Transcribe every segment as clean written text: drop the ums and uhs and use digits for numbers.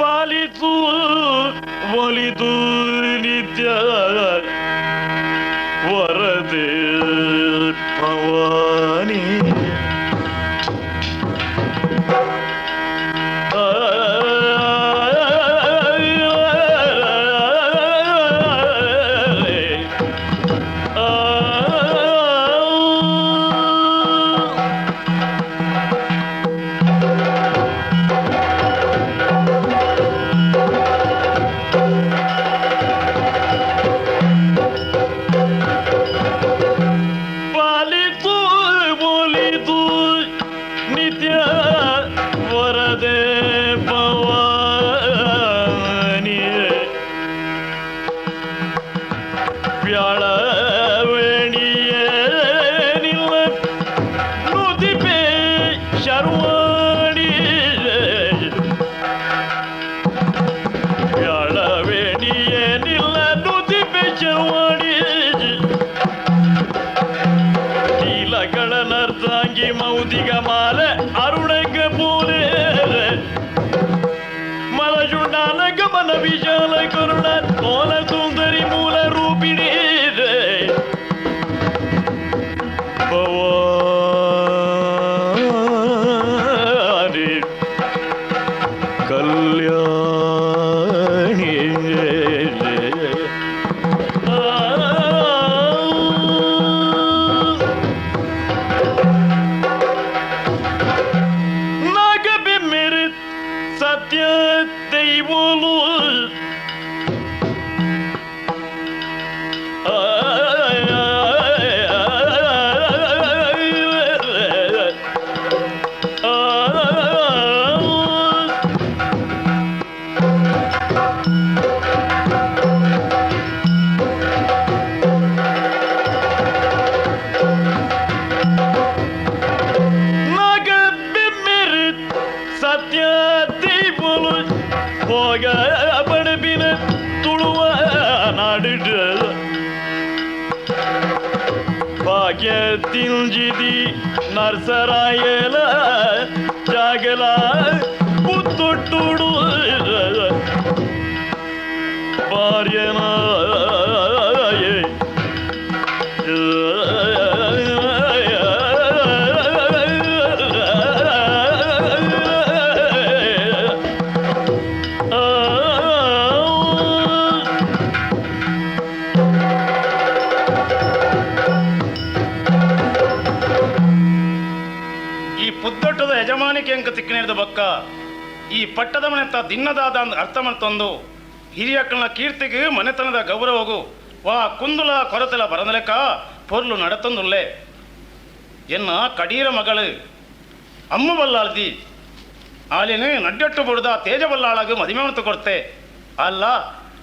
ಪಾಲಿಸು ಒಲಿದು ನಿತ್ಯ ವರದೆ ಭವಾನಿ ಮೌದಿಗ ಮಾಲ ಅರುಣಗ ಪೂಲೆ ಮಲಜುಂಡಾನ ಗಮನ ವಿಶಾಲ ಕರುಣ ಕೋಲ ಸುಂದರಿ ಮೂಲ ರೂಪಿಣಿ ಭವಾನಿ ಕಲ್ಯಾಣಿ படபின துளுவ நாடுட பாக்கியத்தில் ஜிதி நர்சராயல ஜாகல புத்தொட்டுடு பாரியனாயே ಯಜಮಾನಿಕೆ ಅಂಕ ತಿಕ್ಕಿನಿಡಿದ ಬಕ್ಕ ಈ ಪಟ್ಟದ ಮನೆತ ದಿನ್ನದಾದ ಅರ್ಥವನ್ನು ತಂದು ಹಿರಿಯಕ್ಕನ ಕೀರ್ತಿಗೆ ಮನೆತನದ ಗೌರವಗೂ ವಾ ಕುಂದುಲ ಕೊರತೆಲ ಬರದಲೆಕ್ಕ ಪೊರ್ಲು ನಡತಂದುಲ್ಲೆ ಎನ್ನ ಕಡೀರ ಮಗಳು ಅಮ್ಮ ಬಲ್ಲಾಳ್ದಿ ಆಲಿನ ನಡ್ಡಟ್ಟು ಬುಡ್ದ ತೇಜ ಬಲ್ಲಾಳಾಗ ಮದುವೆ ಕೊಡ್ತೆ ಅಲ್ಲ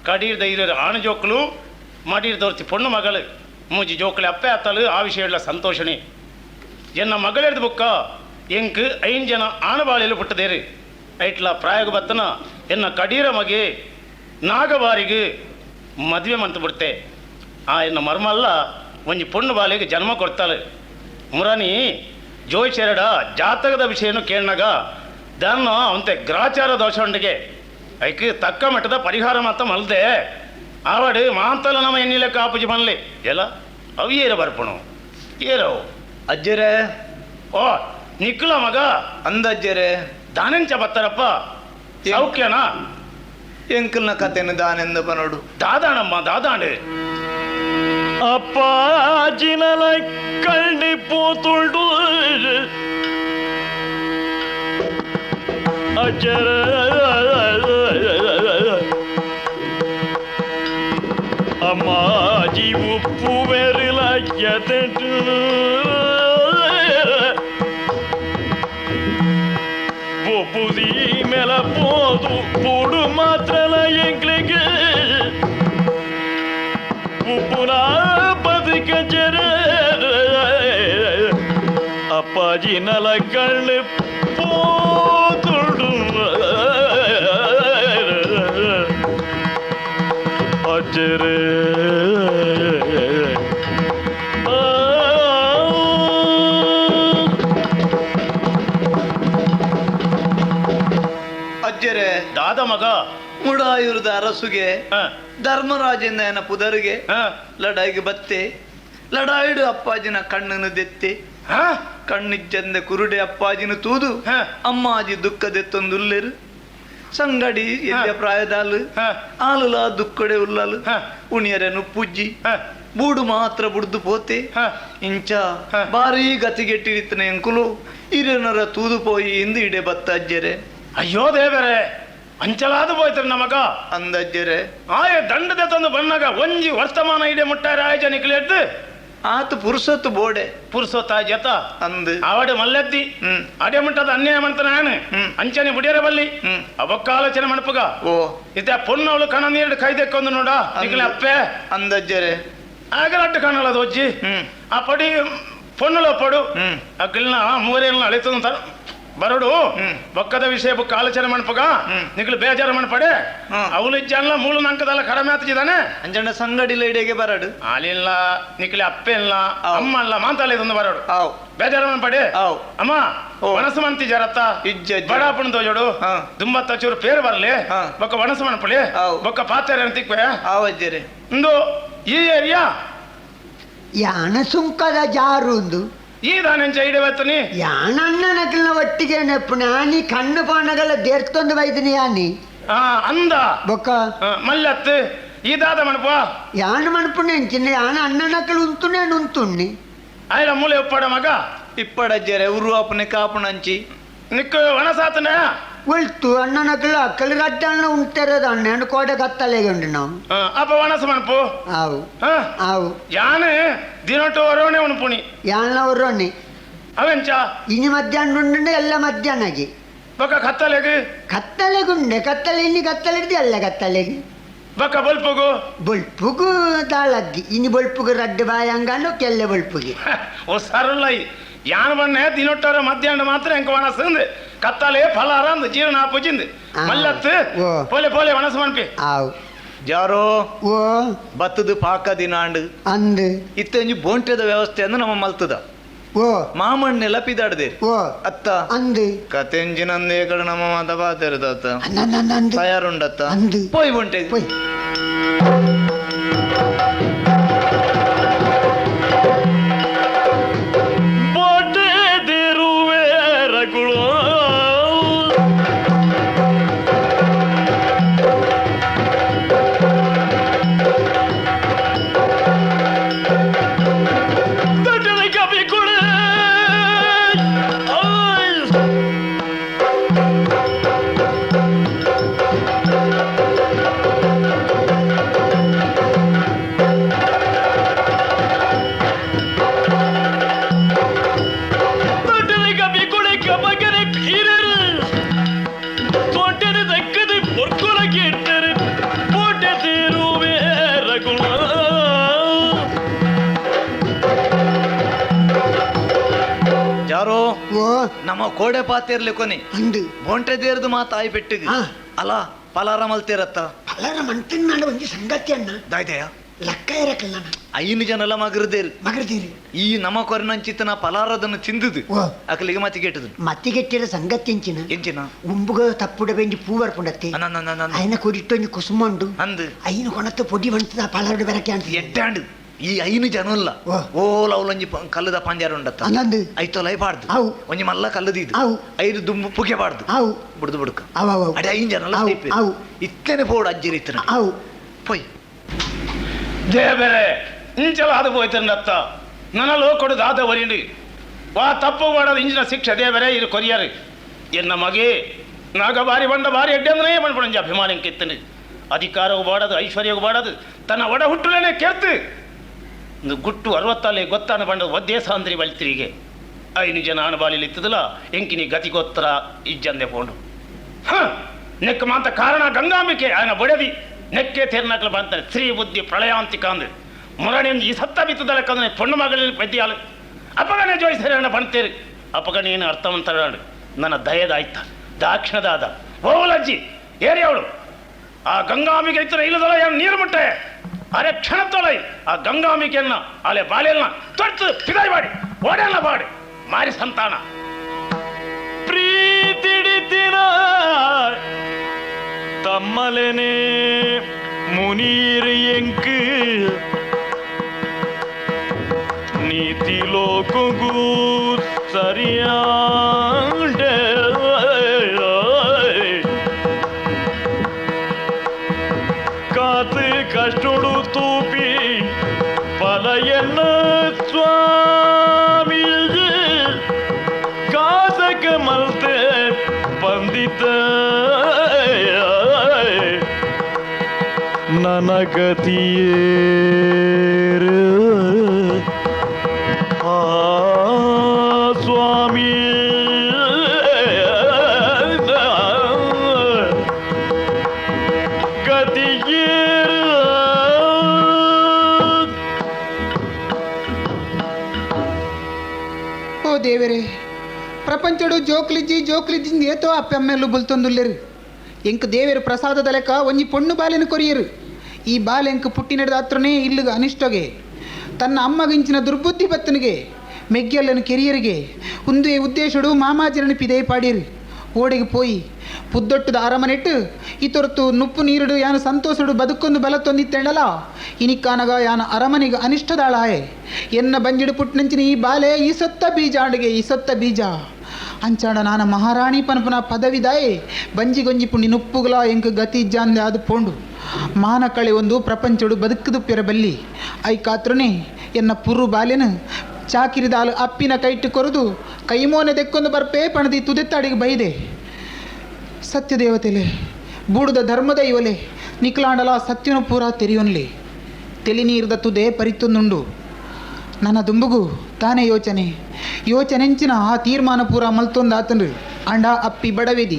ಕಡೀರ್ ಧೈರ್ಯ ಆಣ ಜೋಕ್ಲು ಮಾಡೀರ್ ದೋರ್ತಿ ಪೊಣ್ಣು ಮಗಳು ಮೂಜಿ ಜೋಕ್ಲೆ ಅಪ್ಪೆ ಅತ್ತಲು ಆ ವಿಷಯ ಸಂತೋಷಣಿ ಎನ್ನ ಮಗಳೆಡ್ದು ಬುಕ್ಕ ಎಂಕ್ 5 ಜನ ಆಣಬಾಳೆಲು ಪುಟ್ಟದೇರು ಐಟ್ಲ ಪ್ರಾಯೋಗ ಬತ್ತನ ಎನ್ನ ಕಡೀರ ಮಗೆ ನಾಗಬಾರಿಗೆ ಮದುವೆ ಮಂತು ಬಿಡ್ತೆ ಆ ಎನ್ನ ಮರ್ಮಲ್ಲ ಒಂಜಿ ಪೊಣ್ಣು ಬಾಲಿಗೆ ಜನ್ಮ ಕೊಡ್ತಾಳೆ ಮುರಾನಿ ಜೋಯಿಸೆರಡ ಜಾತಕದ ವಿಷಯನು ಕೇಳಿನಾಗ ದನ್ನ ಅವಂತೆ ಗ್ರಾಚಾರ ದೋಷ ಉಂಡಿಗೆ ಐಕ್ ತಕ್ಕ ಮಟ್ಟದ ಪರಿಹಾರ ಮಾತ್ರ ಮಲ್ದೆ ಆವಡು ಮಾಂತಲ ನಮ್ಮ ಎಣ್ಣಿಲೆ ಕಾಪುಜಿ ಮನ್ಲಿ ಎಲ್ಲ ಅವು ಏರ ಬರ್ಪಣು ಏರವು ಅಜ್ಜರೇ ಓ ನಿಕ್ಕಲ ಮಗ ಅಂದಜ್ಜರೇ ದಾನೆಂಚ ಬತ್ತಾರಪ್ಪ ಸೌಖ್ಯನಾ ಎಂಕಲ್ನ ಕತೆನು ದಾನೆಂದ ಬನೋಡು ದಾದಾಣಮ್ಮ ದಾದಾಂಡು ಅಪ್ಪಾಜಿನಲ ಕಳ್ಳಿ ಪೋತುಂಡು ಅಜ್ಜರ ಅಮ್ಮಾಜಿ ಉಪ್ಪು ಬೆರಿಲ ಎದೆಂಟು ಒಪ್ಪುದಿ ಮೇಲ ಪೋದು ಪೂಡು ಮಾತ್ರಲ ಎಂಗ್ಲಿಗೆ ಉಪ್ಪುನ ಬದುಕ ಜರ ಅಪ್ಪಾಜಿ ನಲ ಕಳ್ಳು ಪೋದುಡು ಅಜ್ಜರೇ ಅಜ್ಜರೆ ದಾದ ಮಗ ಮುಡಾಯುರದ ಅರಸುಗೆ ಹ, ಧರ್ಮರಾಜನ ಏನ ಪುದರಿಗೆ ಹ, ಲಡಾಯಿಗೆ ಬತ್ತೆ ಲಡಾಯಿಡು ಅಪ್ಪಾಜಿನ ಕಣ್ಣನ್ನು ದೆತ್ತೆ ಹ, ಕಣ್ಣಿಜ್ಜಂದೆ ಕುರುಡೆ ಅಪ್ಪಾಜಿನ ತೂದು ಹ, ಅಮ್ಮಾಜಿ ದುಃಖದೆತ್ತೊಂದುಲ್ಲೆರು ಸಂಗಡಿ ಎಲ್ಲಿಯ ಪ್ರಾಯದಾಲು ಹ, ಆಲುಲ ದುಕ್ಕಡೆ ಉಲ್ಲಲು ಹ, ಉಣಿಯರೆನು ಪುಜ್ಜಿ ಹ, ಬೂಡು ಮಾತ್ರ ಬುಡ್ದು ಪೋತೆ ಹ. ಇಂಚ ಹ. ಬಾರಿ ಗತಿಗೆಟ್ಟಿರಿತ್ತನೆ ಎಂಕುಲು ಹಿರಿಯನರ ತೂದು ಪೋಯಿ ಇಂದು ಇಡೆ ಬತ್ತ ಅಜ್ಜರೆ ಅಯ್ಯೋ ದೇವರೇ ಅಂಚಲಾದು ಹೋಯ್ತಾರೆ ನಮಗ ಅಂದಜ್ಜರೆ ಆಯ ದಂಡದ ತಂದು ಬಣ್ಣಗ ಒಂಜಿ ವರ್ತಮಾನ ಇಡೆ ಮುಟ್ಟಾರ ಆಯ್ಜ ನಿಕ್ಲೆದ್ದು ಆತು ಪುರುಸತ್ತು ಬೋಡೆ ಪುರುಸೋತ್ತ ಜತ ಅಂದು ಆವಡೆ ಮಲ್ಲೆತ್ತಿ ಹ್ಮ್ ಅಡೆ ಮುಟ್ಟದ ಅನ್ಯಾಯ ಮಾಡ್ತ ನಾನು ಅಂಚನೆ ಬುಡಿಯರ ಬಲ್ಲಿ ಹ್ಮ್ ಅವಕ್ಕ ಆಲೋಚನೆ ಮಣಪಗ ಓ ಇತ್ತ ಪೊನ್ನವಳು ಕಣ ನೀರು ಕೈದೆಕ್ಕೊಂದು ನೋಡ ನಿಕ್ಲೆ ಅಪ್ಪೆ ಅಂದಜ್ಜರೆ ಆಗಲಟ್ಟು ಕಾಣಲ್ಲ ಒಜ್ಜಿ ಹ್ಮ್ ಆ ಪಡಿ ಪೊನ್ನುಲ ಪಡು ಹ್ಮ್ ಅಕ್ಕಲ್ನ ಮೂರೇನ ಅಳಿತಂತ ಬರಡು ಹ್ಮ್. ಬೊಕ್ಕದ ವಿಷಯ ಬುಕ್ಕ ಆಲೋಚನೆ ಮಣಪಗ ಹ್ಮ್. ನಿಕ್ಲು ಬೇಜಾರು ಮಣಪಡೆ ಹ್ಮ್. ಅವಳು ಇಜ್ಜಲ್ಲ ಮೂಳು ನಂಕದಲ್ಲ ಕಡಿಮೆ ಆತಿದ್ದಾನೆ ಅಂಜಂಡ ಸಂಗಡಿಲ ಇಡೆಗೆ ಬರಡು ಆಲಿಲ್ಲ ನಿಕ್ಲೆ ಅಪ್ಪೆ ಇಲ್ಲ ಅವ್. ಅಮ್ಮ ಅಲ್ಲ ಮಾತಾಲೆ ಇದೊಂದು ಬರಡು ಆವ್ ಬೇಜಾರು ಮಣಪಡೆ ಆವ್ ಅಮ್ಮ ಓ. ವನಸು ಮಂತಿ ಜರತ್ತ ಇಜ್ಜ ಅಜ್ಜ. ಬಡಾಪಣ ತೋಜೋಡು ಹಾ. ದುಂಬತ್ತ ಚೂರು ಪೇರು ಬರಲಿ ಹಾ. ಬೊಕ್ಕ ವನಸು ಮಣಪಳಿ ಅವ್. ಬೊಕ್ಕ ಪಾತ್ರೆ ಅಂತಿಕ್ವೆ ಆವ್ ಅಜ್ಜರೆ ಒಂದು ಈ ಏರಿಯಾ ಯಾಣ ಸುಂಕದ ಜಾರುಂದು ಈ ದಾನೆಂಚ ಇಡವತ್ತನಿ ಯಾಣ ಅಣ್ಣನಕಲ್ನ ಒಟ್ಟಿಗೆ ನೆಪ್ಪುನ ಆನಿ ಕಣ್ಣು ಪಾಣಗಳ ದೇರ್ತೊಂದು ವೈದ್ಯನಿ ಯಾನಿ ಅಂದ ಬೊಕ್ಕ ಮಲ್ಲತ್ತು ಇದಾದ ಮಣಪ ಯಾಣ ಮಣಪುಣ ಎಂಚಿನ ಯಾಣ ಅಣ್ಣನಕಲ್ ಉಂತುನೆ ಉಂತುಣ್ಣಿ ಆಯ್ಲ ಮೂಲೆ ಉಪ್ಪಾಡ ಮಗ ಇಪ್ಪಡಜ್ಜರೆ ಉರು ಅಪ್ಪನೆ ಕಾಪುಣಂಚಿ ನಿಕ್ಕು ವನಸಾತನ ಒಳ್ತು ಅಣ್ಣನಕಲ್ ಅಕ್ಕಲ್ ಗಡ್ಡಣ್ಣ ಉಂಟರದ ಅಣ್ಣ ಕೋಡೆ ಕತ್ತಲೆಗೆ ಉಂಡು ನಾವು ಅಪ್ಪ ವನಸ ಮಣಪು ಆವು ಆವು ಯಾನು ದಿನೊಟ್ಟು ಹೊರವಣೆ ಉಣ್ಪುಣಿ ಯಾಣ ಅವ್ರೊಣ್ಣಿ ಅವೆಂಚ ಇನಿ ಮಧ್ಯಾಹ್ನ ಉಂಡು ಎಲ್ಲ ಮಧ್ಯಾಹ್ನಗೆ ಬೊಕ್ಕ ಕತ್ತಲೆಗೆ ಕತ್ತಲೆಗುಂಡೆ ಕತ್ತಲೆ ಇನಿ ಕತ್ತಲೆ ಹಿಡ್ದು ಎಲ್ಲ ಕತ್ತಲೆಗೆ ಬೊಕ್ಕ ಬಲ್ಪುಗು ಬೊಲ್ಪುಗು ದಾಳದ್ದಿ ಇನಿ ಬೊಲ್ಪುಗು ರಡ್ಡು ಬಾಯಂಗಾನು ಕೆಲ್ಲೆ ಬೊಲ್ಪುಗೆ ಓ ಸರಳ ಯಾನ್ ಬಣ್ಣೆ ದಿನೊಟ್ಟರ ಮಧ್ಯಾಹ್ನ ಮಾತ್ರ ಎಂಕ ವನಸಂದು ಕತ್ತಲೆ ಫಲಾರ ಅಂದು ಜೀವನ ಪುಜಿಂದು ಮಲ್ಲತ್ತು ಓ. ಪೋಲೆ ಪೋಲೆ ವನಸ ಮಣಪಿ ಆವು ಜಾರೋ ಓ ಬತ್ತದು ಪಾಕ ದಿನಾಂಡು ಅಂದು ಇತ್ತಂಜಿ ಬೋಂಟೆದ ವ್ಯವಸ್ಥೆಯನ್ನು ನಮ್ಮ ಮಲ್ತದ ಓ ಮಾಮಣ್ಣೆಲ್ಲ ಪಿದಾಡ್ದೆ ಓ ಅತ್ತ ಅಂದು ಕತೆಂಜಿನಂದೇ ಕಡೆ ನಮ್ಮ ಮಾತ ಬಾತಿರದತ್ತ ಅಂದು ತಯಾರುಂಡತ್ತ ಅಂದು ಪೋಯ್ ಬೋಂಟೆ ಪೋಯ್ ಜಾರೋ ಓ ನಮ್ಮ ಕೋಡೆ ಪಾತಿರ್ಲಿ ಕೊನೆ ಅಂದು ಬೋಂಟೆ ದೇರ್ದು ಮಾತ ಆಯ್ ಪೆಟ್ಟಿಗೆ ಹಾ. ಅಲ್ಲ ಪಲಾರ ಮಲ್ತಿರತ್ತ ಪಲರ ಮಂತನ್ ಮಾಡ ಒಂಜಿ ಸಂಗತಿ ಅಣ್ಣ ದಾಯ್ದೆಯ ಲೆಕ್ಕ ಇರಕಲ್ಲ ಐನು ಜನಲ್ಲ ಮಗರದೇರು ಮಗರ್ದೀರಿ ಈ ನಮ್ಮ ಕೊರನಂಚಿತನ ಪಲಾರದನ್ನು ತಿಂದುದು ಓ ಅಕಲಿಗೆ ಮತ್ತೆ ಕೆಟ್ಟದು ಮತ್ತಿಗೆಟ್ಟಿರ ಸಂಗತಿ ಎಂಚಿನ ಎಂಚಿನ ಉಂಬುಗ ತಪ್ಪುಡ ಬೆಂಡಿ ಪೂ ಬರ್ಪುಂಡತ್ತೆ ಅಯ್ನ ಕೊಡಿಟ್ಟೊಂದು ಕುಸುಮಂಡು ಅಂದು ಐನು ಕೊಣತ್ತು ಪೊಡಿ ಬಂತದ ಪಲರಡು ಬೆರಕೆ ಅಂತ ಎಡ್ಡಾಂಡು ಈ ಐನು ಜನ ಇಲ್ಲ ಓ. ಓಲ ಅವಲಂಜಿ ಕಲ್ಲದ ಪಂಜಾರ ಉಂಡತ್ತ ಅಂದಂದು ಐತೋ ಲೈ ಬಾಡ್ದು ಅವು. ಒಂಜಿ ಮಲ್ಲ ಕಲ್ಲದಿದ್ದು ಅವು. ಐದು ದುಂಬು ಪುಗೆ ಬಾಡ್ದು ಅವು ಬುಡ್ದು ಬುಡ್ಕ ಅವು ಅವು ಅಡೆ ಐನ್ ಜನ ಅವು, ಅವು. ಇತ್ತನೆ ಪೋಡು ಅಜ್ಜಿರಿತ್ತನ ಅವು ಪೊಯ್ ದೇವರೇ ಇಂಚಲ ಅದು ಹೋಯ್ತಂದತ್ತ ನನలో ಕೊಡು ದಾದ ವರಿಂಡು ವಾ ತಪ್ಪು ಮಾಡದ ಇಂಚಿನ ಶಿಕ್ಷೆ ದೇವರೇ ಇದು ಕೊರಿಯರು ಎನ್ನ ಮಗೆ ನಾಗ ಬಾರಿ ಬಂಡ ಬಾರಿ ಎಡ್ಡೆಂದ್ರೆ ಬಂದ್ಬಿಡಂಜ ಅಭಿಮಾನ ಕೆತ್ತನು ಅಧಿಕಾರವು ಬಾಡದು ಐಶ್ವರ್ಯವು ಬಾಡದು ತನ್ನ ಒಡ ಹುಟ್ಟುಲೇನೆ ಕೇರ್ತು ಒಂದು ಗುಟ್ಟು 60 ಗೊತ್ತಾನ ಬಂಡ ಒದ್ದೇಸ ಅಂದ್ರಿ ಬಲ್ತಿರಿಗೆ ಐನು ಜನ ಅಣಬಾಲಿಲಿ ಇತ್ತದಲ್ಲ ಎಂಕಿನಿ ಗತಿಗೋತ್ತರ ಇಜ್ಜಂದೆ ಪೋಂಡು ನೆಕ್ಕ ಮಾತ ಕಾರಣ ಗಂಗಾಂಬಿಕೆ ఆయన ಬೊಡದಿ ನೆಕ್ಕೆ ತೇರ್ನಕ್ಲು ಬಂತಾನೆ ಸ್ತ್ರೀ ಬುದ್ಧಿ ಪ್ರಳಯಾಂತಿಕ ಅಂದು ಮುರಣಿಂದ ಈ ಸತ್ತ ಬಿತ್ತದಲ್ಲ ಕಂದ್ರೆ ಪೊಣ್ಣು ಮಗಳಲ್ಲಿ ಪೆದ್ದಿಯಾಲು ಅಪಗಣೆ ಜೋಯಿಸರಣ್ಣ ಬಂತೇರಿ ಅಪಗಣೆ ಏನು ಅರ್ಥವಂತರಾಡು ನನ್ನ ದಯದಾಯ್ತ ದಾಕ್ಷಿಣದಾದ ಓಲಜ್ಜಿ ಏರಿ ಅವಳು ಆ ಗಂಗಾಂಬಿಕೆ ಇತ್ತರ ಇಲ್ಲದಲ್ಲ ಏನು ನೀರು ಮುಟ್ಟೆ ಅರೆ ಕ್ಷಣತ್ತೊಳೈ ಆ ಗಂಗಾಂಬಿಕೆಯನ್ನ ಅಲೆ ಬಾಲೆಯನ್ನ ತೊಡ್ತು ಪಿದಾಯ್ ಮಾಡಿ ಓಡೆಲ್ಲ ಬಾಡಿ ಮಾರಿ ಸಂತಾನ ಪ್ರೀತಿಡಿತಿನ மலனே முனீர் எங்கு நீதிலோ குகு சரியாண்ட காத்து கஷ்டோடு தூப்பி பல என்ன சுவாமி காசக மல்த ಬಂದಿದ್ದ ನನಗತಿಯೇರು ಆ ಸ್ವಾಮಿ ಗತಿಯೇರು ಓ ದೇವರೇ ಪ್ರಪಂಚಡು ಜೋಕ್ಲಿಜ್ಜಿ ಏತೋ ಅಪ್ಪೆಮ್ಮೆಲ್ಲು ಬುಲ್ತೊಂದುಲ್ಲೆರು ಎಂಕ್ ದೇವೇರು ಪ್ರಸಾದದ ಲೆಕ್ಕ ಒಂಜಿ ಪೊಣ್ಣು ಬಾಲೆನು ಕೊರಿಯರು ಈ ಬಾಲೆ ಎಂಕ್ ಪುಟ್ಟಿ ನಡೆದ ಹತ್ರನೇ ಇಲ್ಲಿಗ ಅನಿಷ್ಟಗೆ ತನ್ನ ಅಮ್ಮಗಿಂಚಿನ ದುರ್ಬುದ್ಧಿ ಬತ್ತನಿಗೆ ಮೆಗ್ಗೆಲ್ಲನು ಕೆರಿಯರಿಗೆ ಒಂದೇ ಉದ್ದೇಶಡು ಮಾಮಾಜರನು ಪಿದೇ ಪಾಡಿಯರು ಓಡಿಗೆ ಪೋಯಿ ಪುದ್ದೊಟ್ಟದ ಅರಮನೆಟ್ಟು ಈ ತೊರತು ನುಪ್ಪು ನೀರುಡು ಯಾನು ಸಂತೋಷಡು ಬದುಕೊಂದು ಬಲ ತೊಂದಿತ್ತೇಳಲ್ಲ ಇನಿಕ್ಕಾನಗ ಯಾನ ಅರಮನೆಗೆ ಅನಿಷ್ಟದಾಳಾಯೆ ಎನ್ನ ಬಂಜಿಡು ಪುಟ್ನಂಚಿನ ಈ ಬಾಲೆ ಈ ಸೊತ್ತ ಬೀಜ ಆಡಿಗೆ ಈ ಸೊತ್ತ ಬೀಜ ಅಂಚಾಡ ನಾನ ಮಹಾರಾಣಿ ಪನಪನ ಪದವಿದಾಯೆ ಬಂಜಿಗೊಂಜಿ ಪುಣ್ಣಿ ನುಪ್ಪುಗಳ ಎಂಕ ಗತಿ ಜಾಂದೆ ಆದು ಪೋಂಡು ಮಾನ ಕಳೆ ಒಂದು ಪ್ರಪಂಚಡು ಬದುಕುದುಪ್ಪಿರ ಬಲ್ಲಿ ಐ ಕಾತ್ರನೇ ಎನ್ನ ಪುರು ಬಾಲೆನು ಚಾಕಿರಿದಾಲು ಅಪ್ಪಿನ ಕೈಟ್ಟು ಕೊರದು ಕೈಮೋನೆ ತೆಕ್ಕೊಂದು ಬರ್ಪೇ ಪಣದಿ ತುದೆತ್ತಾಡಿಗೆ ಬೈದೆ ಸತ್ಯದೇವತೆಲೆ ಬೂಡುದ ಧರ್ಮದ ಇವಲೆ ನಿಕ್ಲಾಂಡಲ ಸತ್ಯನು ಪೂರ ತೆರೆಯೋನ್ಲಿ ತೆಲಿ ನೀರ್ದ ತುದೆ ಪರಿತೊಂದುಂಡು ನನ್ನ ದುಂಬುಗು ತಾನೇ ಯೋಚನೆಂಚಿನ ಆ ತೀರ್ಮಾನ ಪೂರ ಮಲ್ತೊಂದಾತನು ಅಂಡ ಅಪ್ಪಿ ಬಡವೇದಿ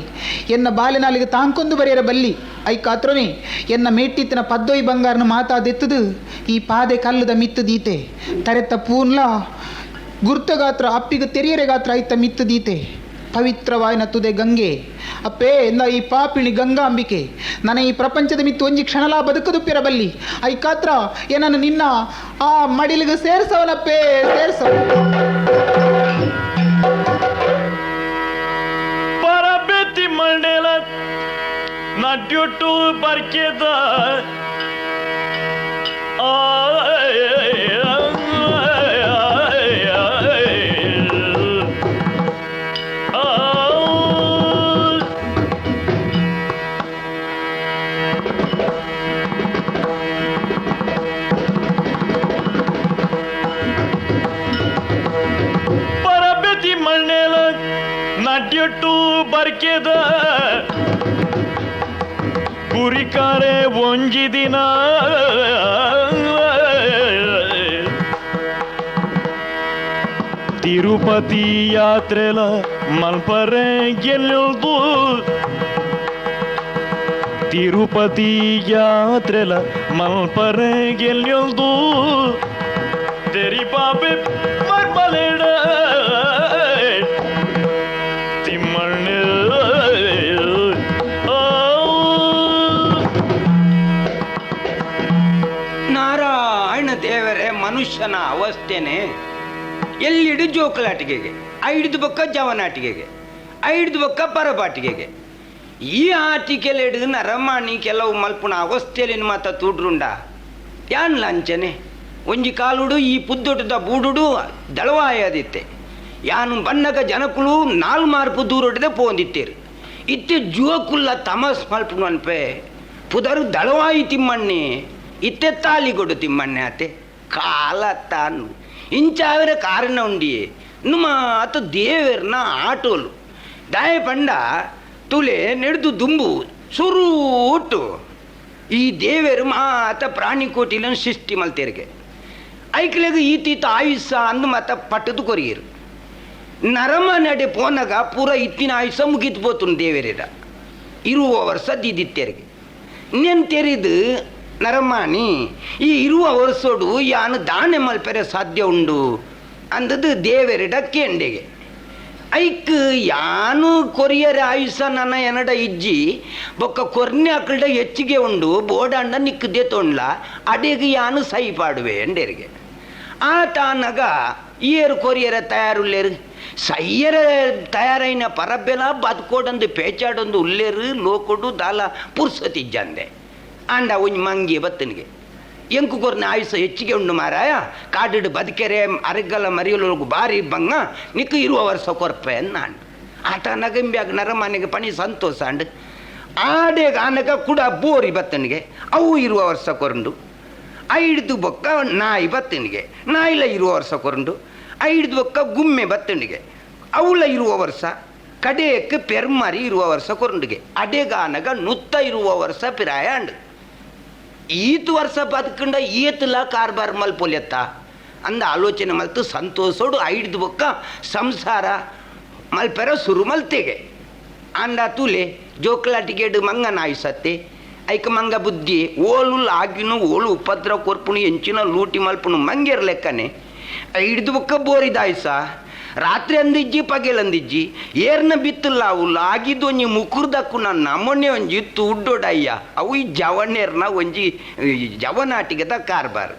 ಎನ್ನ ಬಾಲೆನಾಲಿಗೆ ತಾಂಕೊಂದು ಬರೆಯರ ಬಲ್ಲಿ ಐ ಕಾತ್ರನೇ ಎನ್ನ ಮೇಟ್ಟಿತ್ತಿನ ಪದ್ದೊಯ್ ಬಂಗಾರನ ಮಾತಾದೆತ್ತದು ಈ ಪಾದೆ ಕಲ್ಲುದ ಮಿತ್ತು ದೀತೆ ತರೆತ್ತ ಪೂರ್ಲ ಗುರ್ತಗಾತ್ರ ಅಪ್ಪಿಗೆ ತೆರೆಯರೆ ಗಾತ್ರ ಐತ ಮಿತ್ತು ದೀತೆ ಪವಿತ್ರವಾಯಿನ ತುದೆ ಗಂಗೆ ಅಪ್ಪೇ ಎಂದ ಈ ಪಾಪಿಣಿ ಗಂಗಾಂಬಿಕೆ ನನ್ನ ಈ ಪ್ರಪಂಚದ ಮಿತ್ತು ಒಂಜಿ ಕ್ಷಣಲ ಬದುಕದುಪ್ಪಿರಬಲ್ಲಿ ಐ ಕಾತ್ರ ಏನನ್ನು ನಿನ್ನ ಆ ಮಡಿಲಿಗೆ ಸೇರ್ಸವನಪ್ಪೇ ಸೇರ್ಸವ ಪರಬೆತ್ತಿ ಮಂಡೇಲ ನಡ್ಯುಟ್ಟು ಬರ್ಕೆದ ನಡ್ಯುಟ್ಟು ಬರ್ಕೆದ ಗುರಿಕಾರೆ ಒಂಜಿ ದಿನ ತಿರುಪತಿ ಯಾತ್ರೆಲ ಮಲ್ಪರೆ ಗೆಲ್ಲುದು ತಿರುಪತಿ ಯಾತ್ರೆಲ ಮಲ್ಪರೆ ಗೆಲ್ಲುದು ತೆರಿ ಪಾಪೆ ಮರ್ಮಲೇಡ ನಾರಾಯಣ ದೇವರೇ ಮನುಷ್ಯನ ಅವಸ್ಥೆನೆ ಎಲ್ಲಿಡು ಜೋಕಲಾಟಿಗೆಗೆ ಐಡಿದು ಬೊಕ್ಕ ಜವನಾಟಿಗೆಗೆ ಐಡಿದು ಬೊಕ್ಕ ಪರಪಾಟಿಗೆಗೆ ಈ ಆಟಿಕೆಲೆಡು ನರಮಾಣಿ ಕೆಲವು ಮಲ್ಪುನ ಅವಸ್ಥೆಯಲ್ಲಿ ಮಾತ ತೂಡ್ರುಂಡ ಯಾನ್ ಲಂಚನೆ ಒಂಜಿ ಕಾಲುಡು ಈ ಪುದ್ದೊಟ್ಟದ ಬೂಡುಡು ದಳವಾಯದಿತ್ತೆ ಯಾನು ಬನ್ನಗ ಜನಕುಲು ನಾಲ್ ಮಾರ್ಪು ದೂರೊಟ್ಟದೆ ಪೋಂದಿತ್ತೇರು ಇತ್ತೆ ಜೋಕುಲ್ಲ ತಮಸ್ ಮಲ್ಪುನು ಅನ್ಪೆ ಪುದರು ದಳವಾಯಿ ತಿಮ್ಮಣ್ಣೆ ಇತ್ತೆ ತಾಲಿಗೊಡು ತಿಮ್ಮಣ್ಣೆ ಆತೆ ಕಾಲ ತಾನು ಇಂಚಾವರ ಕಾರಣ ಉಂಡಿಯೇ ನುಮ ಅತ ದೇವರನ ಆಟೋಲು ದಾಯ ಪಂಡ ತುಲೆ ನೆಡ್ದು ದುಂಬು ಸುರೂಟು ಈ ದೇವರು ಮಾತ ಪ್ರಾಣಿ ಕೋಟಿಲನ್ನು ಸೃಷ್ಟಿ ಮಲ್ತೇರಿಗೆ ಐಕ್ಲೆಗ ಈತೀತ ಆಯುಷ್ಯ ಅಂದು ಮಾತ ಪಟ್ಟದು ಕೊರಿಯರು ನರಮ ನಡೆ ಪೋನಾಗ ಪೂರ ಇತ್ತಿನ ಆಯುಷ್ಯ ಮುಗಿತು ಪೋತು ದೇವರೇದ ಇರುವ ವರ್ಷ ದಿದಿತ್ತೇರಿಗೆ ಇನ್ನೇನು ತೆರೆದು ನರಮಾಣಿ ಈ ಇರುವ ವರ್ಷೋಡು ಯಾನು ದಾನೆ ಮಲ್ಪೆರೆ ಸಾಧ್ಯ ಉಂಡು ಅಂದದ್ದು ದೇವರಿಡ ಕೇಂಡೆಗೆ ಐಕ್ ಯಾನು ಕೊರಿಯರ ಆಯುಷ್ಯ ನನ್ನ ಎನಡ ಇಜ್ಜಿ ಬೊಕ್ಕ ಕೊರ್ನೆ ಅಕ್ಕಲ್ಡ ಹೆಚ್ಚಿಗೆ ಉಂಡು ಬೋಡಾಂಡ ನಿಕ್ಕದೆ ತೊಂಡ್ಲ ಅಡೆಗೆ ಯಾನು ಸೈ ಪಾಡುವೆ ಎಂಡೇರಿಗೆ ಆ ತಾನಗ ಏರು ಕೊರಿಯರ ತಯಾರುಲ್ಲೇರು సయ్యర తయారైన పరబ్బెల బతుకోడందు పేచాడొంದು ఉల్లేరు లోకుడు దాల ಪುರ್ಸತಿಜ್ಜಂದೆ ಅಂಡ ಒಂಜಿ ಮಂಗಿ ಬತ್ತನಿಗೆ ಎಂಕು ಕೊರ್ನ ಆಯುಷ ಹೆಚ್ಚಿಗೆ ಉಂಡು ಮಾರಾಯ ಕಾಡಿಡು ಬದುಕೆರೆ ಅರಗಲ ಮರಿಯಲು ಬಾರಿ ಬಂಗ ನಿಕ್ಕು 20 ವರ್ಷ ಕೊರ್ಪೆ ಅನ್ನಾಂಡು ಆಟ ನಗಂಬ್ಯಾಗ ನರಮನೆಗೆ ಪಣಿ ಸಂತೋಷ ಅಂಡು ಆಡೇಗ ಆನಗ ಕೂಡ ಬೋರಿ ಬತ್ತನಿಗೆ ಅವು 20 ವರ್ಷ ಕೊರಂಡು ಐಡ್ದು ಬೊಕ್ಕ ನಾಯಿ ಬತ್ತನಿಗೆ ನಾಯಿಲ 20 ವರ್ಷ ಕೊರಂಡು ಐಡ್ದು ಬೊಕ್ಕ ಗುಮ್ಮೆ ಬತ್ತನಿಗೆ ಅವಳ 20 ವರ್ಷ ಕಡೆಯಕ್ಕೆ ಪೆರ್ಮರಿ 20 ವರ್ಷ ಕೊರಂಡಿಗೆ ಅಡೆಗಾನಗ 120 ವರ್ಷ ಪಿರಾಯ ಅಂಡು ಈತು ವರ್ಷ ಬದುಕಂಡ ಈತಲ ಕಾರ್ಬಾರ್ ಮಲ್ಪೊಲೆತ್ತ ಅಂದ ಆಲೋಚನೆ ಮಲ್ತು ಸಂತೋಷೋಡು ಐಡ್ದು ಬೊಕ್ಕ ಸಂಸಾರ ಮಲ್ಪೆರ ಸುರು ಮಲ್ತೆಗೆ ಅಂಡ ತುಲೆ ಜೋಕ್ಲಾಟಿಗೆಡು ಮಂಗನ ಆಯುಸತ್ತೆ ಐಕ ಮಂಗ ಬುದ್ಧಿ ಓಲು ಆಗಿನ ಓಲು ಉಪದ್ರ ಕೊರ್ಪುಣು ಎಂಚಿನ ಲೂಟಿ ಮಲ್ಪುಣು ಮಂಗೇರ್ ಲೆಕ್ಕನೆ ಹಿಡ್ದು ಬೊಕ್ಕ ಬೋರಿದ ಆಯುಸ ರಾತ್ರಿ ಅಂದಿಜ್ಜಿ ಪಗೆಲಂದಿಜ್ಜಿ ಏರ್ನ ಬಿತ್ತಲ್ಲ ಅವು ಆಗಿದ್ದು ಒಂಜಿ ಮುಕುರ್ದಕ್ಕು ನನ್ನ ಮೊನ್ನೆ ಒಂಜಿ ತುಡ್ಡೋಡಯ್ಯ ಅವು ಈ ಜವಣ್ಣೇರ್ನ ಒಂಜಿ ಜವನಾಟಿಗೆದ ಕಾರ್ಬಾರ್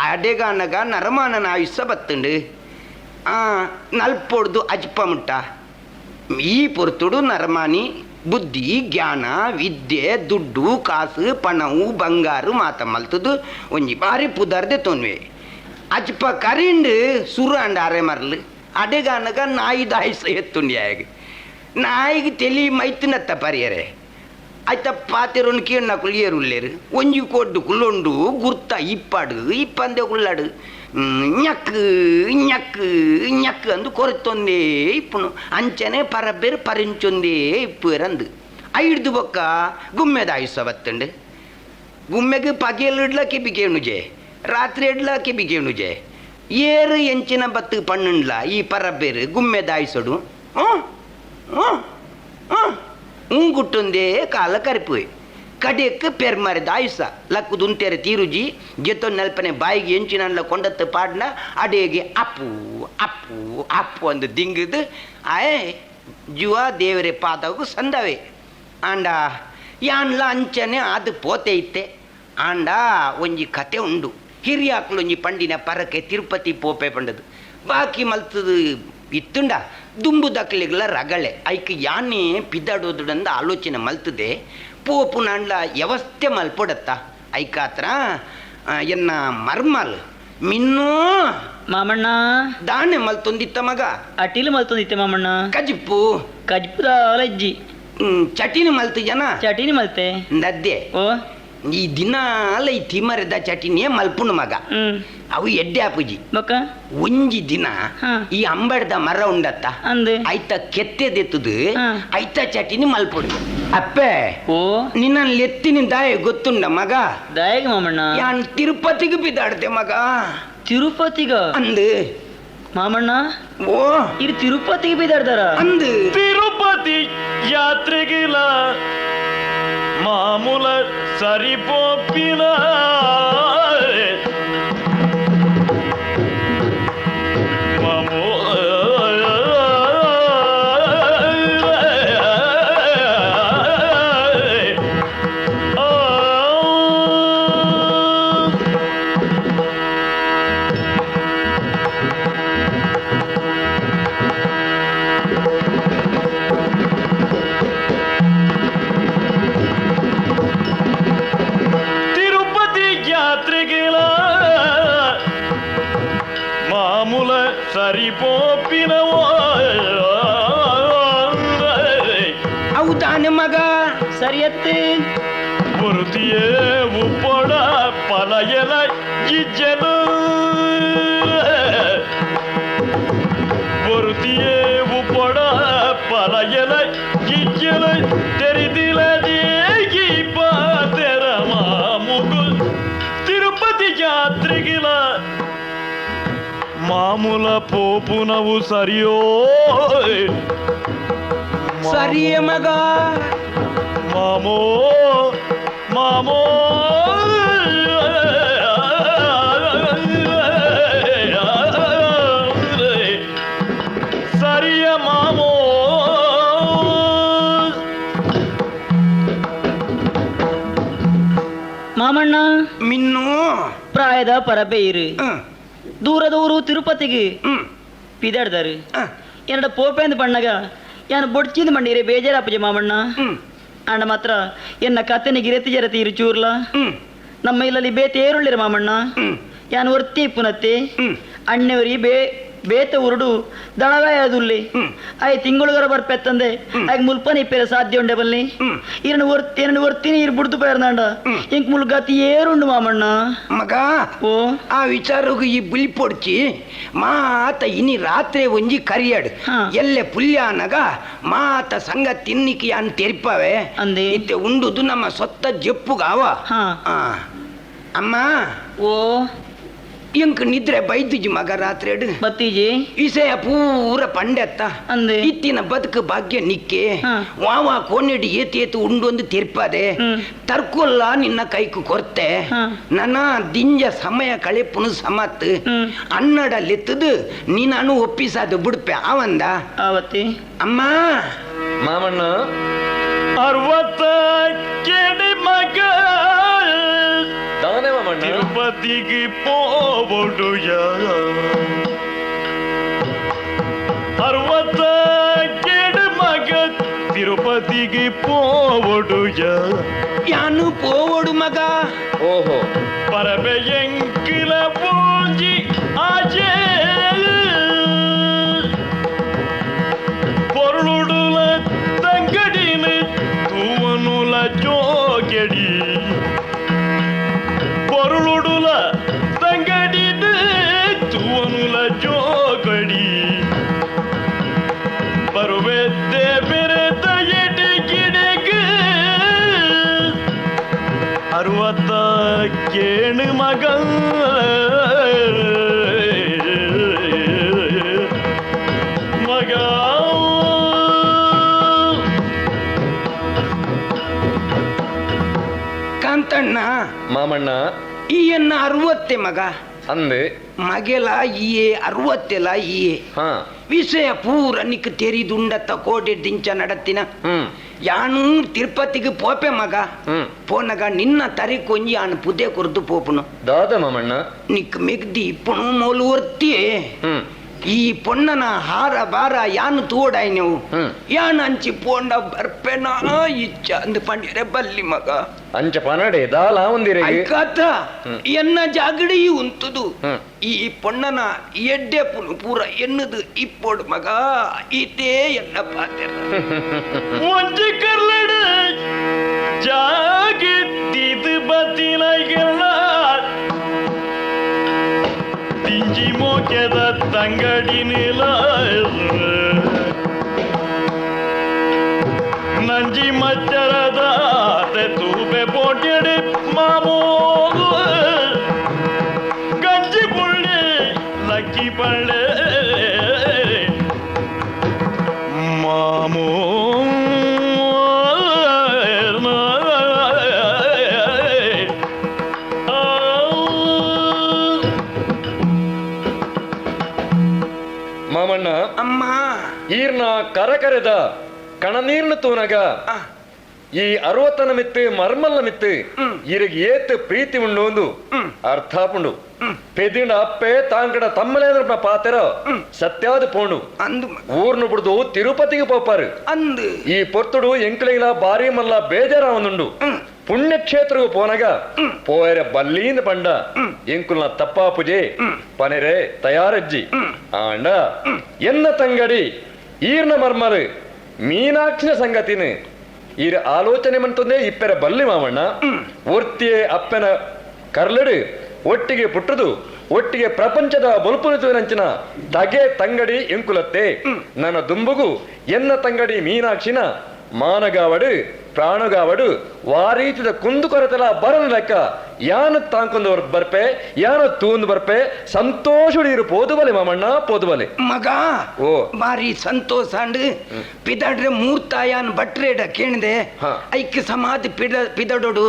ಅಡೆಗಾನಗ ನರಮಾನನ ಆಯುಸ ಬತ್ತುಂಡು ನಲ್ಪೊಡ್ದು ಅಜ್ಪ ಮುಟ್ಟ ಈ ಪೊರ್ತುಡು ನರಮಾನಿ ಬುದ್ಧಿ ಜ್ಞಾನ ವಿದ್ಯೆ ದುಡ್ಡು ಕಾಸು ಪಣವು ಬಂಗಾರು ಮಾತ ಮಲ್ತದು ಒಂಜಿ ಬಾರಿ ಪುದರ್ದೆ ತೊನ್ವೆ ಅಜ್ಪ ಕರಿಂಡು ಸುರು ಅಂಡ ಅರೆ ಮರ್ಲು ಅಡೆಗಾನಗ ನಾಯಿ ದಾಯಿಸ ಎತ್ತುಂಡ್ಯಾಗ ನಾಯಿಗೆ ತೆಲಿ ಮೈತಿನತ್ತ ಪರಿಯರೆ ಆಯ್ತ ಪಾತೆರೊಂದು ಕೀಣ್ಣ ಕುಳಿಯರುಲ್ಲೇರು ಒಂಜಿ ಕೊಡ್ಡು ಕುಲ್ಲೊಂಡು ಗುರ್ತ ಇಪ್ಪಾಡು ಇಪ್ಪಂದೆ ಕುಳ್ಳಾಡು ñಕ್ಕು ñಕ್ಕು ñಕ್ಕು ಅಂದು ಕೊರತೊಂದೇ ಇಪ್ಪುನು ಅಂಚನೆ ಪರಬೇರು ಪರಿಂಚೊಂದೇ ಇಪ್ಪುರಂದು ಐಡ್ದು ಬೊಕ್ಕ ಗುಮ್ಮೆದ ಆಯುಸ ಬತ್ತಂಡು ಗುಮ್ಮೆಗೆ ಪಗೆಯಲ್ಲಿ ಇಡ್ಲಕ್ಕೆ ಬಿಗೇಣುಜೆ ರಾತ್ರಿ ಇಡ್ಲಕ್ಕೆ ಬಿಗೇಣುಜೆ ಏರು ಎಂಚಿನ ಬತ್ತು ಪಣ್ಣುಂಡ್ಲ ಈ ಪರಬೇರು ಗುಮ್ಮೆದ ಆಯುಸಡು ಗುಟ್ಟೊಂದೇ ಕಾಲ ಕರಿಪುವೆ ಕಡೆಯಕ್ಕೆ ಪೆರ್ಮರಿದ ಆಯುಸ ಲಕ್ಕುದುಂತೆರೆ ತೀರುಜಿ ಜೆತ್ತೊ ನೆಲ್ಪನೆ ಬಾಯಿಗೆ ಎಂಚಿನಲ್ಲ ಕೊಂಡತ್ತು ಪಾಡ್ನ ಅಡೆಗೆ ಅಪ್ಪು ಅಪ್ಪು ಅಪ್ಪು ಅಂದು ದಿಂಗಿದು ಆಯ್ ಜುವ ದೇವರೇ ಪಾದವು ಸಂದವೆ ಆಂಡ ಯಾನ್ಲ ಅಂಚನೆ ಅದು ಪೋತೆ ಇತ್ತೆ ಆಂಡ ಒಂಜಿ ಕತೆ ಉಂಡು ಹಿರಿಯಾಕ್ಲು ಒಂಜಿ ಪಂಡಿನ ಪರಕ್ಕೆ ತಿರುಪತಿ ಪೋಪೆ ಪಂಡದು ಬಾಕಿ ಮಲ್ತದು ಇತ್ತುಂಡ ದುಂಬು ದಕ್ಲಿಗ್ಲ ರಗಳೆ ಐಕ್ ಯಾನೇ ಪಿದಾಡೋದುಡಂದ ಆಲೋಚನೆ ಮಲ್ತದೆ ಪೋಪು ನಾಂಡ್ಲ ವ್ಯವಸ್ಥೆ ಮಲ್ಪೊಡತ್ತ ಐಕಾತ್ರ ಎನ್ನ ಮರ್ಮಲ್ ಮಿನ್ನೂ ಮಾಮಣ್ಣ ದಾಣೆ ಮಲ್ತೊಂದಿತ್ತ ಮಗ ಅಟಿಲು ಮಲ್ತೊಂದಿತ್ತೆ ಮಾಮಣ್ಣ ಕಜಿಪ್ಪು ಕಜ್ಪುದ ಅಲಜ್ಜಿ ಚಟಿನಿ ಮಲ್ತು ಜನ ಚಟಿನಿ ಮಲ್ತೆ ನದ್ದೆ ಓ ಈ ದಿನ ಅಲ್ಲ ಈ ತಿಮರೆದ ಚಟಿನಿಯೇ ಮಲ್ಪುಣು ಮಗ ಅವು ಎಡ್ಡೆ ಆಪುಜಿ ಬೊಕ್ಕ ಒಂಜಿ ದಿನ ಹಾ. ಈ ಅಂಬಡ್ದ ಮರ ಉಂಡತ್ತ ಅಂದು ಐತ ಕೆತ್ತೆದೆತ್ತದು ಹಾ. ಐತ ಚಟಿನಿ ಮಲ್ಪುಡು ಅಪ್ಪೆ ಓ ನಿನ್ನ ಲೆತ್ತಿನ ದಾಯ ಗೊತ್ತುಂಡ ಮಗ ದಯಗ ಮಾಮಣ್ಣ ಯಾನ್ ತಿರುಪತಿಗೆ ಬಿದ್ದಾಡ್ದೆ ಮಗ ತಿರುಪತಿಗ ಅಂದು ಮಾಮಣ್ಣ ಓ ಇದು ತಿರುಪತಿಗೆ ಬಿದ್ದಾಡ್ದಾರ ಅಂದು ತಿರುಪತಿ ಯಾತ್ರೆಗಿಲ ಮಾಮೂಲ ಸರಿಪೊಪ್ಪಿನ ಹೌದಾನೆ ಮಗ ಸರಿಯತ್ತೆ ಗುರುತಿಯೇ ಉಪ್ಪೊಡ ಪಲಯಲ ಇಜ್ಜಲು ಗುರುತಿಯೇ ಉಪ್ಪೊಡ ಪಲಯಲ ಇಜ್ಜಲು ತೆರಿದಿಲ ದೇಗಿ ಪಾತೆರ ಮಾಮುಗು ತಿರುಪತಿ ಜಾತ್ರೆಗಿಲ ಮಾಮೂಲ ಪೋಪುನವು ಸರಿಯೋ ಸರಿಯೇ ಮಗ ಮಾಮೋ ಮಾಮೋ ಸರಿಯ ಮಾಮೋ ಮಾಮಣ್ಣ ಮಿನ್ನು ಪ್ರಾಯದ ಪರಬೆ ಇರು ದೂರದ ಊರು ತಿರುಪತಿಗೆ ಹ್ಮ್ ಪಿದಾಡ್ದಾರು ಎನ್ನಡ ಪೋಪೆಂದು ಪಣ್ಣಗ ಯಾನು ಬೊಡ್ಚಿಂದು ಮಂಡಿರೆ ಬೇಜಾರಪ್ಪಜೆ ಮಾಮಣ್ಣ ಅಂಡ ಮಾತ್ರ ಎನ್ನ ಕತೆನಿ ಗಿರತಿ ಜರತಿ ಇರು ಚೂರ್ಲ ನಮ್ಮ ಇಲ್ಲಲ್ಲಿ ಬೇತೆ ಏರುಳ್ಳಿರ ಮಾಮಣ್ಣ ಯಾನು ಒರ್ತಿ ಪುನತ್ತೆ ಅಣ್ಣೆವರಿ ಬೇತ ಉರುಡು ದಳಗಾಯದುಲ್ಲಿ ಆಯ್ ತಿಂಗಳುಗರ ಬರ್ಪೆತ್ತಂದೆ ಆಗ ಮುಲ್ಪನಿ ಪೇರ ಸಾಧ್ಯ ಉಂಡೆ ಬಲ್ಲಿ ಇರನ್ನು ಒರ್ತಿನಿ ಇರು ಬುಡ್ದು ಪೇರ್ನಾಂಡ ಇಂಕ್ ಮುಲ್ಗತಿ ಏರುಂಡು ಮಾಮಣ್ಣ ಮಗ ಓ ಆ ವಿಚಾರಗೂ ಈ ಬುಲಿ ಪೊಡ್ಚಿ ಮಾತ ಇನಿ ರಾತ್ರಿ ಒಂಜಿ ಕರಿಯಾಡು ಎಲ್ಲೆ ಪುಲ್ಯ ಅನ್ನಗ ಮಾತ ಸಂಗ ತಿನ್ನಿಕಿ ಅನ್ ತೆರಿಪವೆ ಅಂದೆ ಇತ್ತೆ ಉಂಡುದು ನಮ್ಮ ಸೊತ್ತ ಜಪ್ಪುಗಾವ ಅಮ್ಮ ಓ ಇಂಕ್ ನಿದ್ರೆ ಬೈದಿಜಿ ಮಗ ರಾತ್ರಿ ಬತ್ತೀಜಿ ಇಸೆಯ ಪೂರ ಪಂಡೆತ್ತ ಅಂದೆ ಇತ್ತಿನ ಬದುಕು ಭಾಗ್ಯ ನಿಕ್ಕೆ ವಾವ ಕೋನೆಡಿ ಏತು ಉಂಡೊಂದು ತೆರ್ಪದೆ ತರ್ಕೊಲ್ಲ ನಿನ್ನ ಕೈಕು ಕೊರ್ತೆ ನನ್ನ ದಿಂಜ ಸಮಯ ಕಳೆಪುನು ಸಮತ್ ಅನ್ನಡಲೆತ್ತದು ನೀನು ಒಪ್ಪಿಸದು ಬಿಡ್ಪೆ ಅವಂದ ಆವತ್ತಿ ಅಮ್ಮ ಮಾಮಣ್ಣ 60 ಕೆಡಿ ಮಗ ದಾನೆ ಮಾಮಣ್ಣ ತಿರುಪತಿಗೆ ಪೋಬೊಡು 60 ಕೆಡಿ ಮಗ ತಿರುಪತಿಗೆ ಪೋಬೊಡು ಯಾನು ಪೋವಡು ಮಗ ಓಹೋ ಪರಬೆ ಎಂಕಿಲ ಪೂಂಜಿ ಆಜೆ பொருளுடுல தங்கடினு தூவனுல ஜோகடி பொருளுடுல தங்கடினு தூவனுல ஜோகடி பருவத்தே பெருத்த எடி கிடக்கு 60 கேணு மகன் ಕಾಂತಣ್ಣ ಮಾಮಣ್ಣ ಈಯನ್ನ 60 ಮಗ ಅಂದೆ ಮಗೆಲ ಈಯೆ 60 ಈಯೆ ಹಾ ವಿಷಯ ಪೂರ ನಿಕ್ ತೆರಿದುಂಡತ್ತ ಕೋಟೆ ದಿಂಚ ನಡತ್ತಿನ ಯಾನು ತಿರುಪತಿಗೆ ಪೋಪೆ ಮಗ ಪೋನಗ ನಿನ್ನ ತರಿ ಕೊಂಜಿ ಆನು ಪುದೆ ಕೊರ್ದು ಪೋಪುನು ದಾದ ಮಾಮಣ್ಣ ನಿಕ್ ಮಿಗ್ದಿ ಪುಣು ಮೋಲು ವರ್ತಿಯೇ ಈ ಪೊಣ್ಣನ ಹಾರ ಬಾರ ಯಾನು ತೋಡಾಯ್ ನೀವು ಯಾನ್ ಅಂಚಿ ಪೋಂಡ ಬರ್ಪೆನ ಇಚ್ಚ ಅಂದ್ ಪಂಡಿರೆ ಬಲ್ಲಿ ಮಗ ಅಂಚ ಪನಡೆ ದಾಲ ಒಂದಿರೆ ಕಥ ಎನ್ನ ಜಾಗಡಿ ಉಂತುದು ಈ ಪೊಣ್ಣನ ಎಡ್ಡೆ ಪುನು ಪೂರ ಎನ್ನದು ಇಪ್ಪೋಡು ಮಗ ಈತೇ ಎನ್ನ ಪಾತೆರ ಒಂಜಿ ಕರ್ಲಡ ಜಾಗಿತ್ತಿದು ಬದಿಲಗೆಲ್ಲ ತಿಂಜಿ ಮೋಕೆದ ತಂಗಡಿ ನಿಲ ನಂಜಿ ಮಚ್ಚರದ ತೂಬೆ ಪೋಟೆಡೆ ಮಾಮೋ ಗಂಜಿ ಪುಳ್ಳೆ ಲಕ್ಕಿ ಪಳ್ಳೆ ಮಾಮೋ ಮಾಮಣ್ಣ ಅಮ್ಮ ಈರ್ನ ಕರಕರೆದ ಕಣನೀರ್ನ ತೂನಗ ಈ 60 ಮಿತ್ತು ಮರ್ಮಲ್ಲ ಮಿತ್ತು ಇರಿಗೆ ಏತ್ ಪ್ರೀತಿ ಉಂಡು ಒಂದು ಅರ್ಥ ಪುಂಡು ಪೆದಿನ ಅಪ್ಪೆ ತಾಂಕಡ ತಮ್ಮಲೇಂದ್ರ ಪಾತೆರ ಸತ್ಯಾದ ಪೋಂಡು ಅಂದು ಊರ್ನು ಬಿಡ್ದು ತಿರುಪತಿಗೆ ಪೋಪಾರು ಅಂದು ಈ ಪೊರ್ತುಡು ಎಂಕ್ಲಿಗಳ ಬಾರಿ ಮಲ್ಲ ಬೇಜಾರ ಒಂದುಂಡು ಪುಣ್ಯಕ್ಷೇತ್ರಗೂ ಪೋನಗ ಪೋಯರೆ ಬಲ್ಲಿಂದ ಪಂಡ ಎಂಕುಲ್ನ ತಪ್ಪಾ ಪೂಜೆ ಪನೆರೆ ತಯಾರಜ್ಜಿ ಆಂಡ ಎನ್ನ ತಂಗಡಿ ಈರ್ನ ಮರ್ಮರು ಮೀನಾಕ್ಷಿನ ಸಂಗತಿನ ಈರ ಆಲೋಚನೆ ಮಂತಂದೇ ಇಪ್ಪೆರ ಬಲ್ಲಿ ಮಾಮಣ್ಣ ಒರ್ತಿಯೇ ಅಪ್ಪನ ಕರ್ಲಡು ಒಟ್ಟಿಗೆ ಪುಟ್ಟದು ಒಟ್ಟಿಗೆ ಪ್ರಪಂಚದ ಬೊಲ್ಪುನಿತುವಿನಂಚಿನ ತಗೆ ತಂಗಡಿ ಎಂಕುಲತ್ತೆ ನನ್ನ ದುಂಬುಗು ಎನ್ನ ತಂಗಡಿ ಮೀನಾಕ್ಷಿನ ಮಾನಗಾವಡು ಪ್ರಾಣಗಾವಡು ವಾರೀತಿದ ಕುಂದು ಕೊರತೆಲ ಬರನ ಲೆಕ್ಕ ಯಾನು ತಾಂಕೊಂದವ್ರ ಬರ್ಪೆ ಯಾನು ತೂಂದು ಬರ್ಪೆ ಸಂತೋಷಡು ಇರು ಪೋದುಬಲೆ ಮಾಮಣ್ಣ ಪೋದುಬಲೆ ಮಗ ಓ ಬಾರಿ ಸಂತೋಷ ಅಂಡ್ ಪಿದಾಡ್ರೆ ಮೂರ್ತಾಯನ್ ಬಟ್ರೇಡ ಕೇಳಿದೆ ಐಕ್ಯ ಸಮಾಧಿ ಪಿದಡೋಡು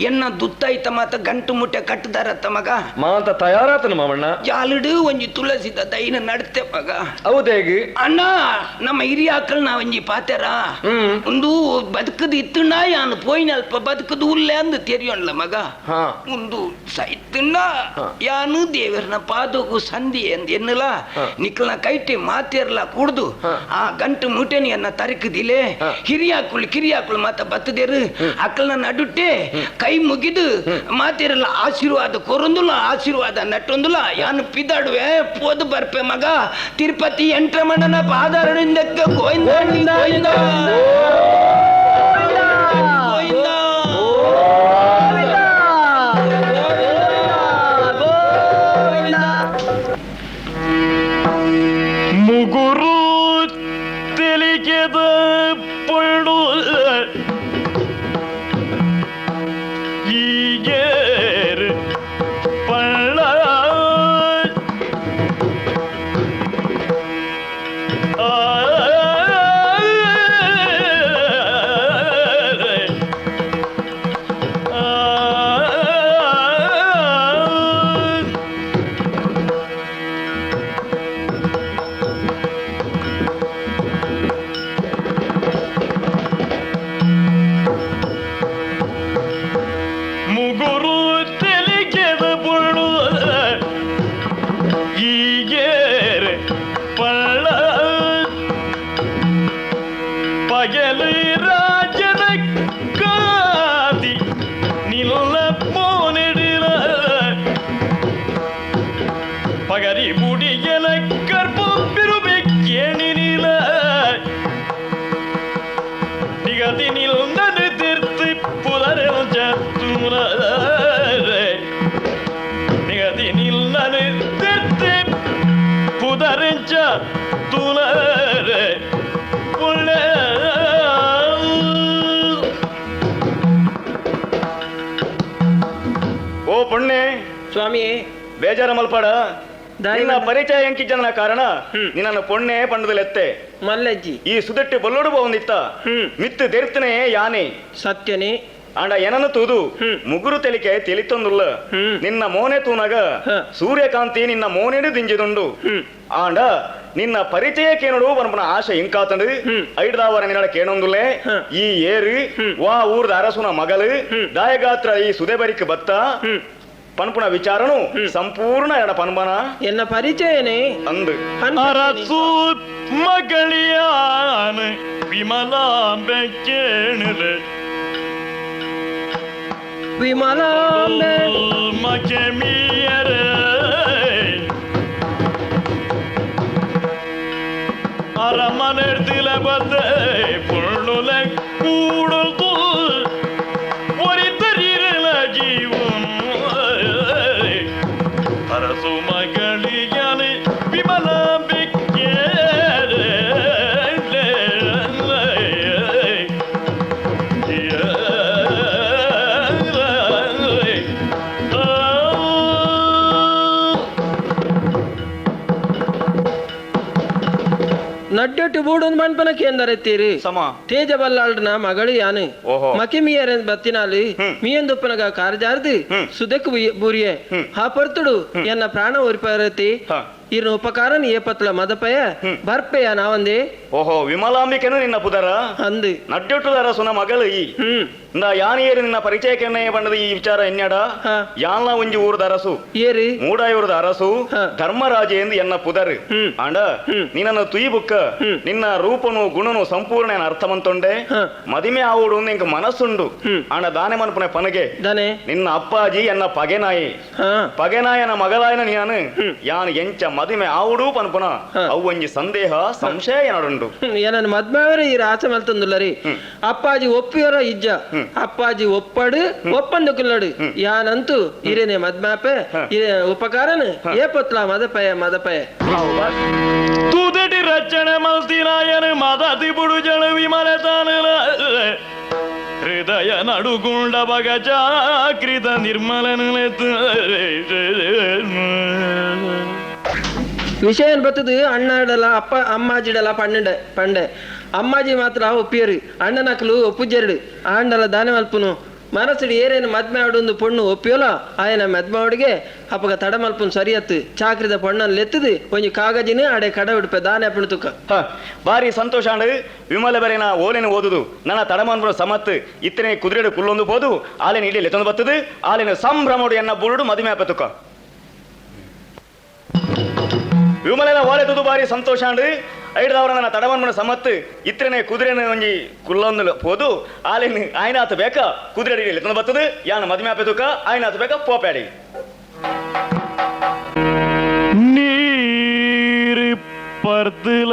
ಎನ್ನ ದುತ್ತಾಯ್ತ ಮಾತ ಗಂಟು ಮುಟ್ಟೆ ಕಟ್ಟದಾರತ್ತ ಮಗ ಮಾಂತ ತಯಾರಾತನು ಮಾಮಣ್ಣ ಜಾಲಿಡು ಒಂಜಿ ತುಳಸಿದ ದೈನ ನಡ್ತೆ ಮಗ ಹೌದೇಗಿ ಅಣ್ಣ ನಮ್ಮ ಹಿರಿಯಾಕಲ್ ನಾ ಒಂಜಿ ಪಾತೆರ ಒಂದು ಬದುಕದ ಸೈತುಂಡ ಯಾನು ಪೋಯಿನಲ್ಪ ಬದುಕದು ಉಲ್ಲೆ ಅಂದು ತೆರಿಯೋಣ್ಲ ಮಗ ಹಾ ಮುಂದು ಸೈತುಂಡ ಯಾನು ದೇವರನ ಪಾದೋಗು ಸಂಧಿ ಎಂದು ಎನ್ನಲ ನಿಕ್ಲನ ಕೈಟಿ ಮಾತೇರ್ಲ ಕುಡ್ದು ಆ ಗಂಟು ಮುಟೆನಿಯನ್ನ ತರಕದಿಲೆ ಕಿರಿಯಾಕುಳು ಮಾತ ಬತ್ತದೇರು ಅಕ್ಕಳನ್ನ ನಡುಟ್ಟೆ ಕೈ ಮುಗಿದು ಮಾತೇರಲ್ಲ ಆಶೀರ್ವಾದ ಕೊರೊಂದುಲ ಆಶೀರ್ವಾದ ನಟ್ಟೊಂದುಲ ಯಾನು ಪಿದಾಡುವೆ ಪೋದು ಬರ್ಪೆ ಮಗ ತಿರುಪತಿ ಎಂಟ್ರಮಣ್ಣನ ಪಾದಾರಣಿಂದಕ್ಕ ಗೋವಿಂದ ಗೋವಿಂದ ಮುಗುರು ತೆಲಿಗೆದ ಪೊಳ್ಳು ಈಗೇರ್ ಪಳ್ಳ ಮುಗುರು ತೆಲಿಗೆದ ಪೊಳ್ಳು ಈಗೇರ್ ಪಳ್ಳ ಪಗಲು ರಾಜನ ಕಾದಿ ನಿಲ್ಲ ಪೋನಿಡಿಲ ಪಗರಿ ಮುಡಿಗೆಲ ಕರ್ಪಿರುಬೇಕೇಣಿನಿಲ ನಿಗದಿ ನಿಲ್ದನು ತಿರ್ತಿ ಪುಲರೆಲ್ ಜತ್ತುಲ ನಿಗದಿ ನಿಲ್ದನು ತಿರ್ತಿ ಪುದರೆಂಚ ತುಲರೆ ಒಳ್ಳೆ ಓ ಪುಣ್ಯ ಸ್ವಾಮಿ ಬೇಜಾರ ಮಲ್ಪಾಡ ದಾರಿ ನಿನ್ನ ಪರಿಚಯ ಎಂಕಿಜ್ಜನ ಕಾರಣ ನಿನ್ನ ಪೊಣ್ಣೆ ಪಂಡದಲೆತ್ತೆ ಮಲ್ಲಜ್ಜಿ ಈ ಸುದಟ್ಟಿ ಬಲ್ಲೋಡು ಬಂದಿತ್ತ ಮಿತ್ತು ತೆರ್ತನೆ ಯಾನೆ ಸತ್ಯನೇ ಆಂಡ ಏನನ್ನು ತೂದು ಮುಗುರು ತೆಲಿಕೆ ತಿಳಿತೊಂದುಲ್ಲ ನಿನ್ನ ಮೋನೆ ತೂನಗ ಸೂರ್ಯಕಾಂತಿ ನಿನ್ನ ಮೋನೆಡು ದಿಂಜಿದುಂಡು ಆಂಡ ನಿನ್ನ ಪರಿಚಯಕ್ಕೇನೋಡು ಪನ್ಪನ ಆಶೆ ಇಂಕಾತಂಡು ಐಡ್ದಾವರ ನಿನ್ನಡ ಕೇಣೊಂದುಲೆ ಈ ಏರು ವಾ ಊರ್ದ ಅರಸುನ ಮಗಳು ದಾಯಗಾತ್ರ ಈ ಸುದೆಬರಿಕ್ ಬತ್ತ ಪನ್ಪುನ ವಿಚಾರನು ಸಂಪೂರ್ಣ ಎಡ ಪನ್ಪನ ಎನ್ನ ಪರಿಚಯನೇ ಅಂದು ಅರಸು ಮಗಳಿಯಾನ ವಿಮಲಾಂಬೆ ಕೇಣಲೆ ವಿಮಲಾಂಬೆ ಮಕೆಮಿಯರೆ ಅರಮನೆರ್ದಿಲ ಬದ್ದೆ ಪುಳ್ಳುಲೆ ಕೂಡುದು ಒರಿತರಿರಲ ಜೀವನ ಅರಸು ಮಗಳಿಯಾನೆ ವಿಮಲಾಂಬೆ ನಡ್ಡೊಟ್ಟು ಬೂಡೊಂದು ಮಣ್ಪನ ಕೇಂದರೆತ್ತೀರಿ ಸಮ ತೇಜ ಬಲ್ಲಾಳ್ನ ಮಗಳು ಯಾನು ಓಹೋ. ಮಕಿ ಮಿಯರ ಬತ್ತಿನಾಲು ಮಿಯಂದುಪ್ಪನಗ ಕಾರ್ಜಾರ್ದು ಸುದಕ್ ಬೂರಿಯೆ ಹಾ ಪರ್ತುಡು ಎನ್ನ ಪ್ರಾಣ ಒರಿಪರತಿ ಇರ್ನ ಉಪಕಾರನ್ ಏ ಪತ್ಲ ಮದಪಯ ಬರ್ಪೆಯ ನಾವಂದೆ ಓಹೋ ವಿಮಲಾಂಬಿಕೆನು ನಿನ್ನ ಪುದರ ಅಂದು ನಡ್ಡೊಟ್ಟುದ ಅರಸುನ ಮಗಳು ಈ ಇಂದ ಯಾನಿಯರು ನಿನ್ನ ಪರಿಚಯಕ್ಕೆ ಬಂದದ ಈ ವಿಚಾರ ಎನ್ಯಾಡ ಯಾನ್ಲ ಒಂಜಿ ಊರ್ದ ಅರಸು ಏರಿ ಮೂಡಾಯೂರ್ದ ಅರಸು ಧರ್ಮರಾಜ ಎಂದು ಎನ್ನ ಪುದರ್ ಆಂಡ ನಿನ್ನನ್ನು ತುಯಿ ಬುಕ್ಕ ನಿನ್ನ ರೂಪನು ಗುಣನು ಸಂಪೂರ್ಣ ಅರ್ಥಮಂತೊಂಡೆ ಮದಿಮೆ ಆವುಡು ಇಂಕ ಮನಸ್ಸುಂಡು ಆಂಡ ದಾನೆ ಮನ್ಪನೆ ಪನಗೆ ದನೆ ನಿನ್ನ ಅಪ್ಪಾಜಿ ಎನ್ನ ಪಗೆನಾಯಿ ಪಗೆನಾಯನ ಮಗಳಾಯನ ನಾನು ಯಾನ್ ಎಂಚ ಮದಿಮೆ ಆವುಡು ಪನ್ಪುನ ಅವು ಒಂಜಿ ಸಂದೇಹ ಸಂಶಯ ಏನಡುಂಡು ಏನನ್ ಮದ್ಮಾವರ ಈ ರಾಚ ಮಲ್ತಂದುಲ್ಲರಿ ಅಪ್ಪಾಜಿ ಒಪ್ಪಿಯರ ಇಜ್ಜ ಅಪ್ಪಾಜಿ ಒಪ್ಪಡು ಒಪ್ಪಂದುಕುಲ್ಲಡು ಯಾನಂತೂ ಇರೇನೆ ಮದ್ಮಾಪೆ ಇರೆ ಉಪಕಾರನ ಏ ಪತ್ಲ ಮದಪಯ ಮದಪಯ ತೂದಟಿ ರಚನೆ ಮಲ್ತಿನಾಯನ ಮದತಿ ಬುಡು ಜನ ವಿಮಲೆ ತಾನಲ ಹೃದಯ ನಡುಗುಂಡ ಬಗ ಜಾಕೃತ ನಿರ್ಮಲನ ವಿಷಯ ಬತ್ತದು ಅಣ್ಣಡಲ ಅಪ್ಪ ಅಮ್ಮಾಜಿಡಲ ಪಂಡೆ ಅಮ್ಮಾಜಿ ಮಾತ್ರ ಒಪ್ಪಿಯರು ಅಣ್ಣನಕಲು ಒಪ್ಪುಜೆರಡು ಆಂಡಲ ದಾನೆ ಮಲ್ಪುನು ಮನಸ್ಸಿಡಿ ಏರೇನು ಮದ್ಮೆ ಆಡೊಂದು ಪೊಣ್ಣು ಒಪ್ಪಿಯೋಲ ಆಯನ ಮದ್ಮೆ ಅವಡಿಗೆ ಅಪ್ಪಗ ತಡ ಮಲ್ಪನ್ ಸರಿಯತ್ತು ಚಾಕ್ರಿದ ಪೊಣ್ಣನ್ನು ಲೆತ್ತದು ಒಂಜಿ ಕಾಗಜಿನೇ ಆಡೆ ಕಡ ಬಿಡ್ಪೆ ದಾನೆ ಅಪ್ಪಣ ತುಕ ಬಾರಿ ಸಂತೋಷ ಅಂಡ್ ವಿಮಲ ಬೇರೆನ ಓಲೆನ ಓದುದು ನನ್ನ ತಡಮಾನ್ಪುರ ಸಮತ್ ಇತ್ತನೆ ಕುದುರೆಡು ಕುಲ್ಲೊಂದು ಬೋದು ಆಲೆನ ಇಡೀ ಲೆತ್ತೊಂದು ಬತ್ತದು ಆಲೆನ ಸಂಭ್ರಮೋಡು ಎನ್ನ ಬುರುಡು ಮದುವೆ ಆಪ ತುಕ ವಿಮಲನ ಓಲೆ ತುದು ಬಾರಿ ಸಂತೋಷ ಅಂಡ್ ಐದವರ ನನ್ನ ತಡಮಾನ್ಪುರ ಸಮತ್ ಇತ್ತನೆ ಕುದುರೆನ ಒಂಜಿ ಕುಲ್ಲೊಂದು ಹೋದು ಆಲೆನ ಆಯ್ನ ಆತ ಬೇಕ ಕುದುರೆ ಇಡೀ ಲೆತ್ತೊಂದು ಬತ್ತದು ಯಾನ ಮದುವೆ ಆಪ ತುಕ ಆಯ್ನ ಆತ ಬೇಕ ಪೋಪ್ಯಾಡಿ நீர் பர்துல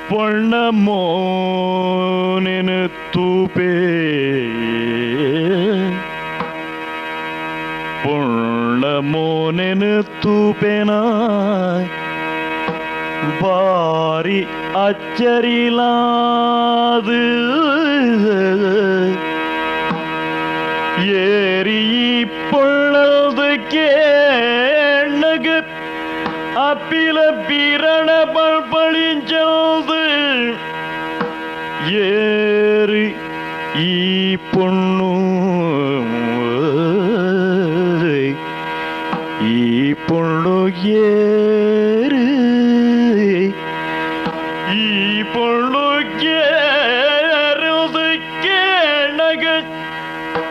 பொண்ண மோனெனு தூபே பொண்ண மோனெனு தூபேனாய் பாரி அச்சரிலாது ஏறி பொள்ளது கேணகு அப்பில பீரண பழிஞ்சது ஏறு ஈ பொண்ணு ஈ பொண்ணு ஏறு ஈ பொண்ணு ஏறுது கேணகு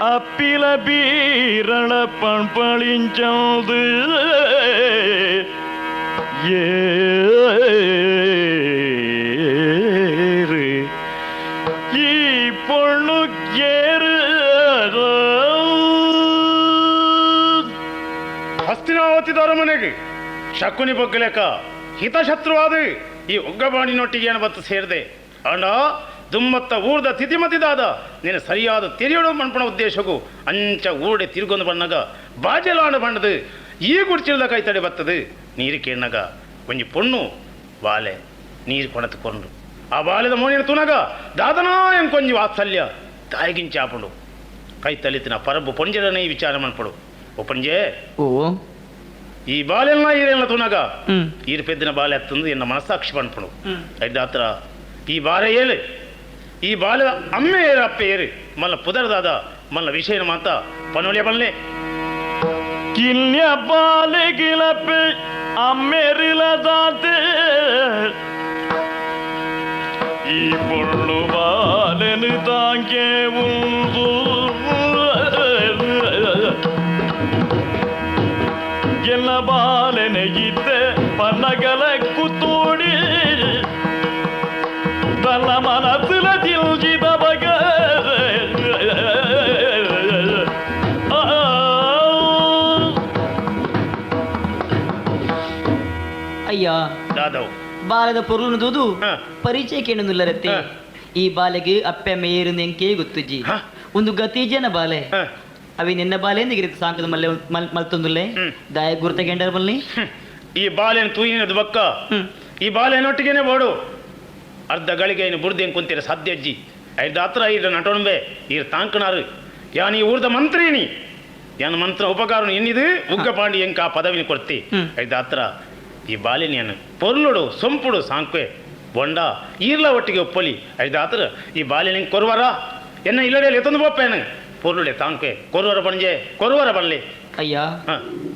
அப்பில பீரண பழிஞ்சது ஏறு ಈ பொண்ணு ஏறு ಹಸ್ತಿನಾವತಿ ದೊರಮನೆಗೆ ಶಕುನಿ ಬೊಗ್ಗಲೆಕ್ಕ ಹಿತಶತ್ರುವಾದ ಈ ಉಗ್ಗಬಾಣಿನೊಟ್ಟಿಗೆ ಏನು ಬತ್ತು ಸೇರಿದೆ ಅಂಡ ದುಮ್ಮತ್ತ ಊರ್ದ ತಿಥಿಮತಿದಾದ ನೀನು ಸರಿಯಾದ ತಿರಿಯೋಡು ಮನ್ಪಣ ಉದ್ದೇಶಗೂ ಅಂಚ ಊಡೆ ತಿರುಗೊಂದು ಬಣ್ಣಗ ಬಾಜೆಲಾಂಡ ಬಣ್ಣದು ಈ ಗುಡ್ಚಿಲ್ದ ಕೈ ತಡೆ ಬತ್ತದು ನೀರು ಕೇಣಗ ಒಂಜಿ ಪೊಣ್ಣು ಬಾಲೆ ನೀರು ಕೊಣತುಕೊಂಡು ಆ ಬಾಲೆದ ಮೋನಿನ ತುನಗ ದಾದನಾ ಎಂಕೊಂಜಿ ವಾತ್ಸಲ್ಯ ತಾಯಿಗಿಂಚಿ ಆಪುಂಡು ಕೈ ತಲಿತಿನ ಪರಬ್ಬು ಪೊಂಜರನೇ ವಿಚಾರ ಮನ್ಪಡು ಓ ಪಂಜೆ ಓ ಈ ಬಾಲೆಲ್ಲ ಈರೆಲ್ಲ ತುನಗ ಈರು ಪೆದ್ದಿನ ಬಾಲೆ ಹತ್ತಂದು ಎನ್ನ ಮನಸ್ಸಾಕ್ಷಿ ಪನ್ಪಡು ಐದು ಹತ್ರ ಈ ಬಾರೆ ಏಳು ಈ ಬಾಲೆ ಅಮ್ಮೆ ಏರು ಅಪ್ಪೆ ಏರು ಮಲ್ಲ ಪುದರದಾದ ಮಲ್ಲ ವಿಷಯನ ಮಾತ ಪನೊಲಿಯ ಬಲ್ಲೆ ಕಿಲ್ಯ ಬಾಲೆ ಗಿಲಪ್ಪೆ ಅಮ್ಮೆರಿಲದಾತೆ ಈ ಪೊಳ್ಳು ಬಾಲೆನು ತಾಂಗೆ ಉಂದು ಎಲ್ಲ ಬಾಲೆನೆ ಇದ್ದೆ ಪನ್ನಗಲ ಕುತ್ತೋಡಿ ತನ್ನ ಮನಸ್ಸಿನ ತಿಲ್ಜಿದ ಬಗ ಅಯ್ಯ ದಾದವ್ ಬಾಲದ ಪೊರ್ಲುನು ದೂದು ಹ. ಪರಿಚಯ ಕೇಳುದಿಲ್ಲರತ್ತೆ ಹ. ಈ ಬಾಲೆಗೆ ಅಪ್ಪೆ ಮೇರು ನೆಂಕೆ ಗೊತ್ತುಜಿ ಹ. ಒಂದು ಗತಿಜನ ಬಾಲೆ ಹ. ಅವಿ ನಿನ್ನ ಬಾಲೆ ಎಂದಿಗಿರಿತ ಸಾಂಕದ ಮಲ್ಲೆ ಮಲ್ತೊಂದುಲ್ಲೆ ದಾಯ ಗುರ್ತಗೆಂಡರ ಬಲ್ಲಿ ಈ ಬಾಲೆನ ತೂಯಿನದು ಬಕ್ಕ ಈ ಬಾಲೆನೊಟ್ಟಿಗೆನೆ ಬೋಡು ಅರ್ಧ ಗಳಿಗೆ ಏನು ಬುರ್ದೇನು ಕುಂತೀರ ಸಾಧ್ಯ ಅಜ್ಜಿ ಐದು ಹತ್ರ ಐದು ನಟೊಣಬೆ ಈರು ತಾಂಕನಾರು ಯಾನ್ ಈ ಊರ್ದ ಮಂತ್ರಿನಿ ಯಾನ ಮಂತ್ರ ಉಪಕಾರ ಎನ್ನಿದು ಉಗ್ಗ ಪಾಂಡಿ ಎಂಕ ಆ ಪದವಿನ ಕೊಡ್ತಿ ಐದು ಹತ್ರ ಈ ಬಾಲಿನಿಯನ್ನು ಪೊರ್ಲುಡು ಸೊಂಪುಡು ಸಾಂಕ್ವೆ ಬೊಂಡ ಈರ್ಲ ಒಟ್ಟಿಗೆ ಒಪ್ಪಲಿ ಐದು ಹತ್ರ ಈ ಬಾಲಿನ ಕೊರುವರ ಎನ್ನ ಇಲ್ಲಡೆ ಎತ್ತೊಂದು ಬೊಪ್ಪೇನು ಪೊರ್ಲುಡೆ ತಾಂಕ್ವೆ ಕೊರುವರ ಬಣ್ಜೆ ಕೊರುವರ ಬನ್ಲಿ ಅಯ್ಯ ಹ.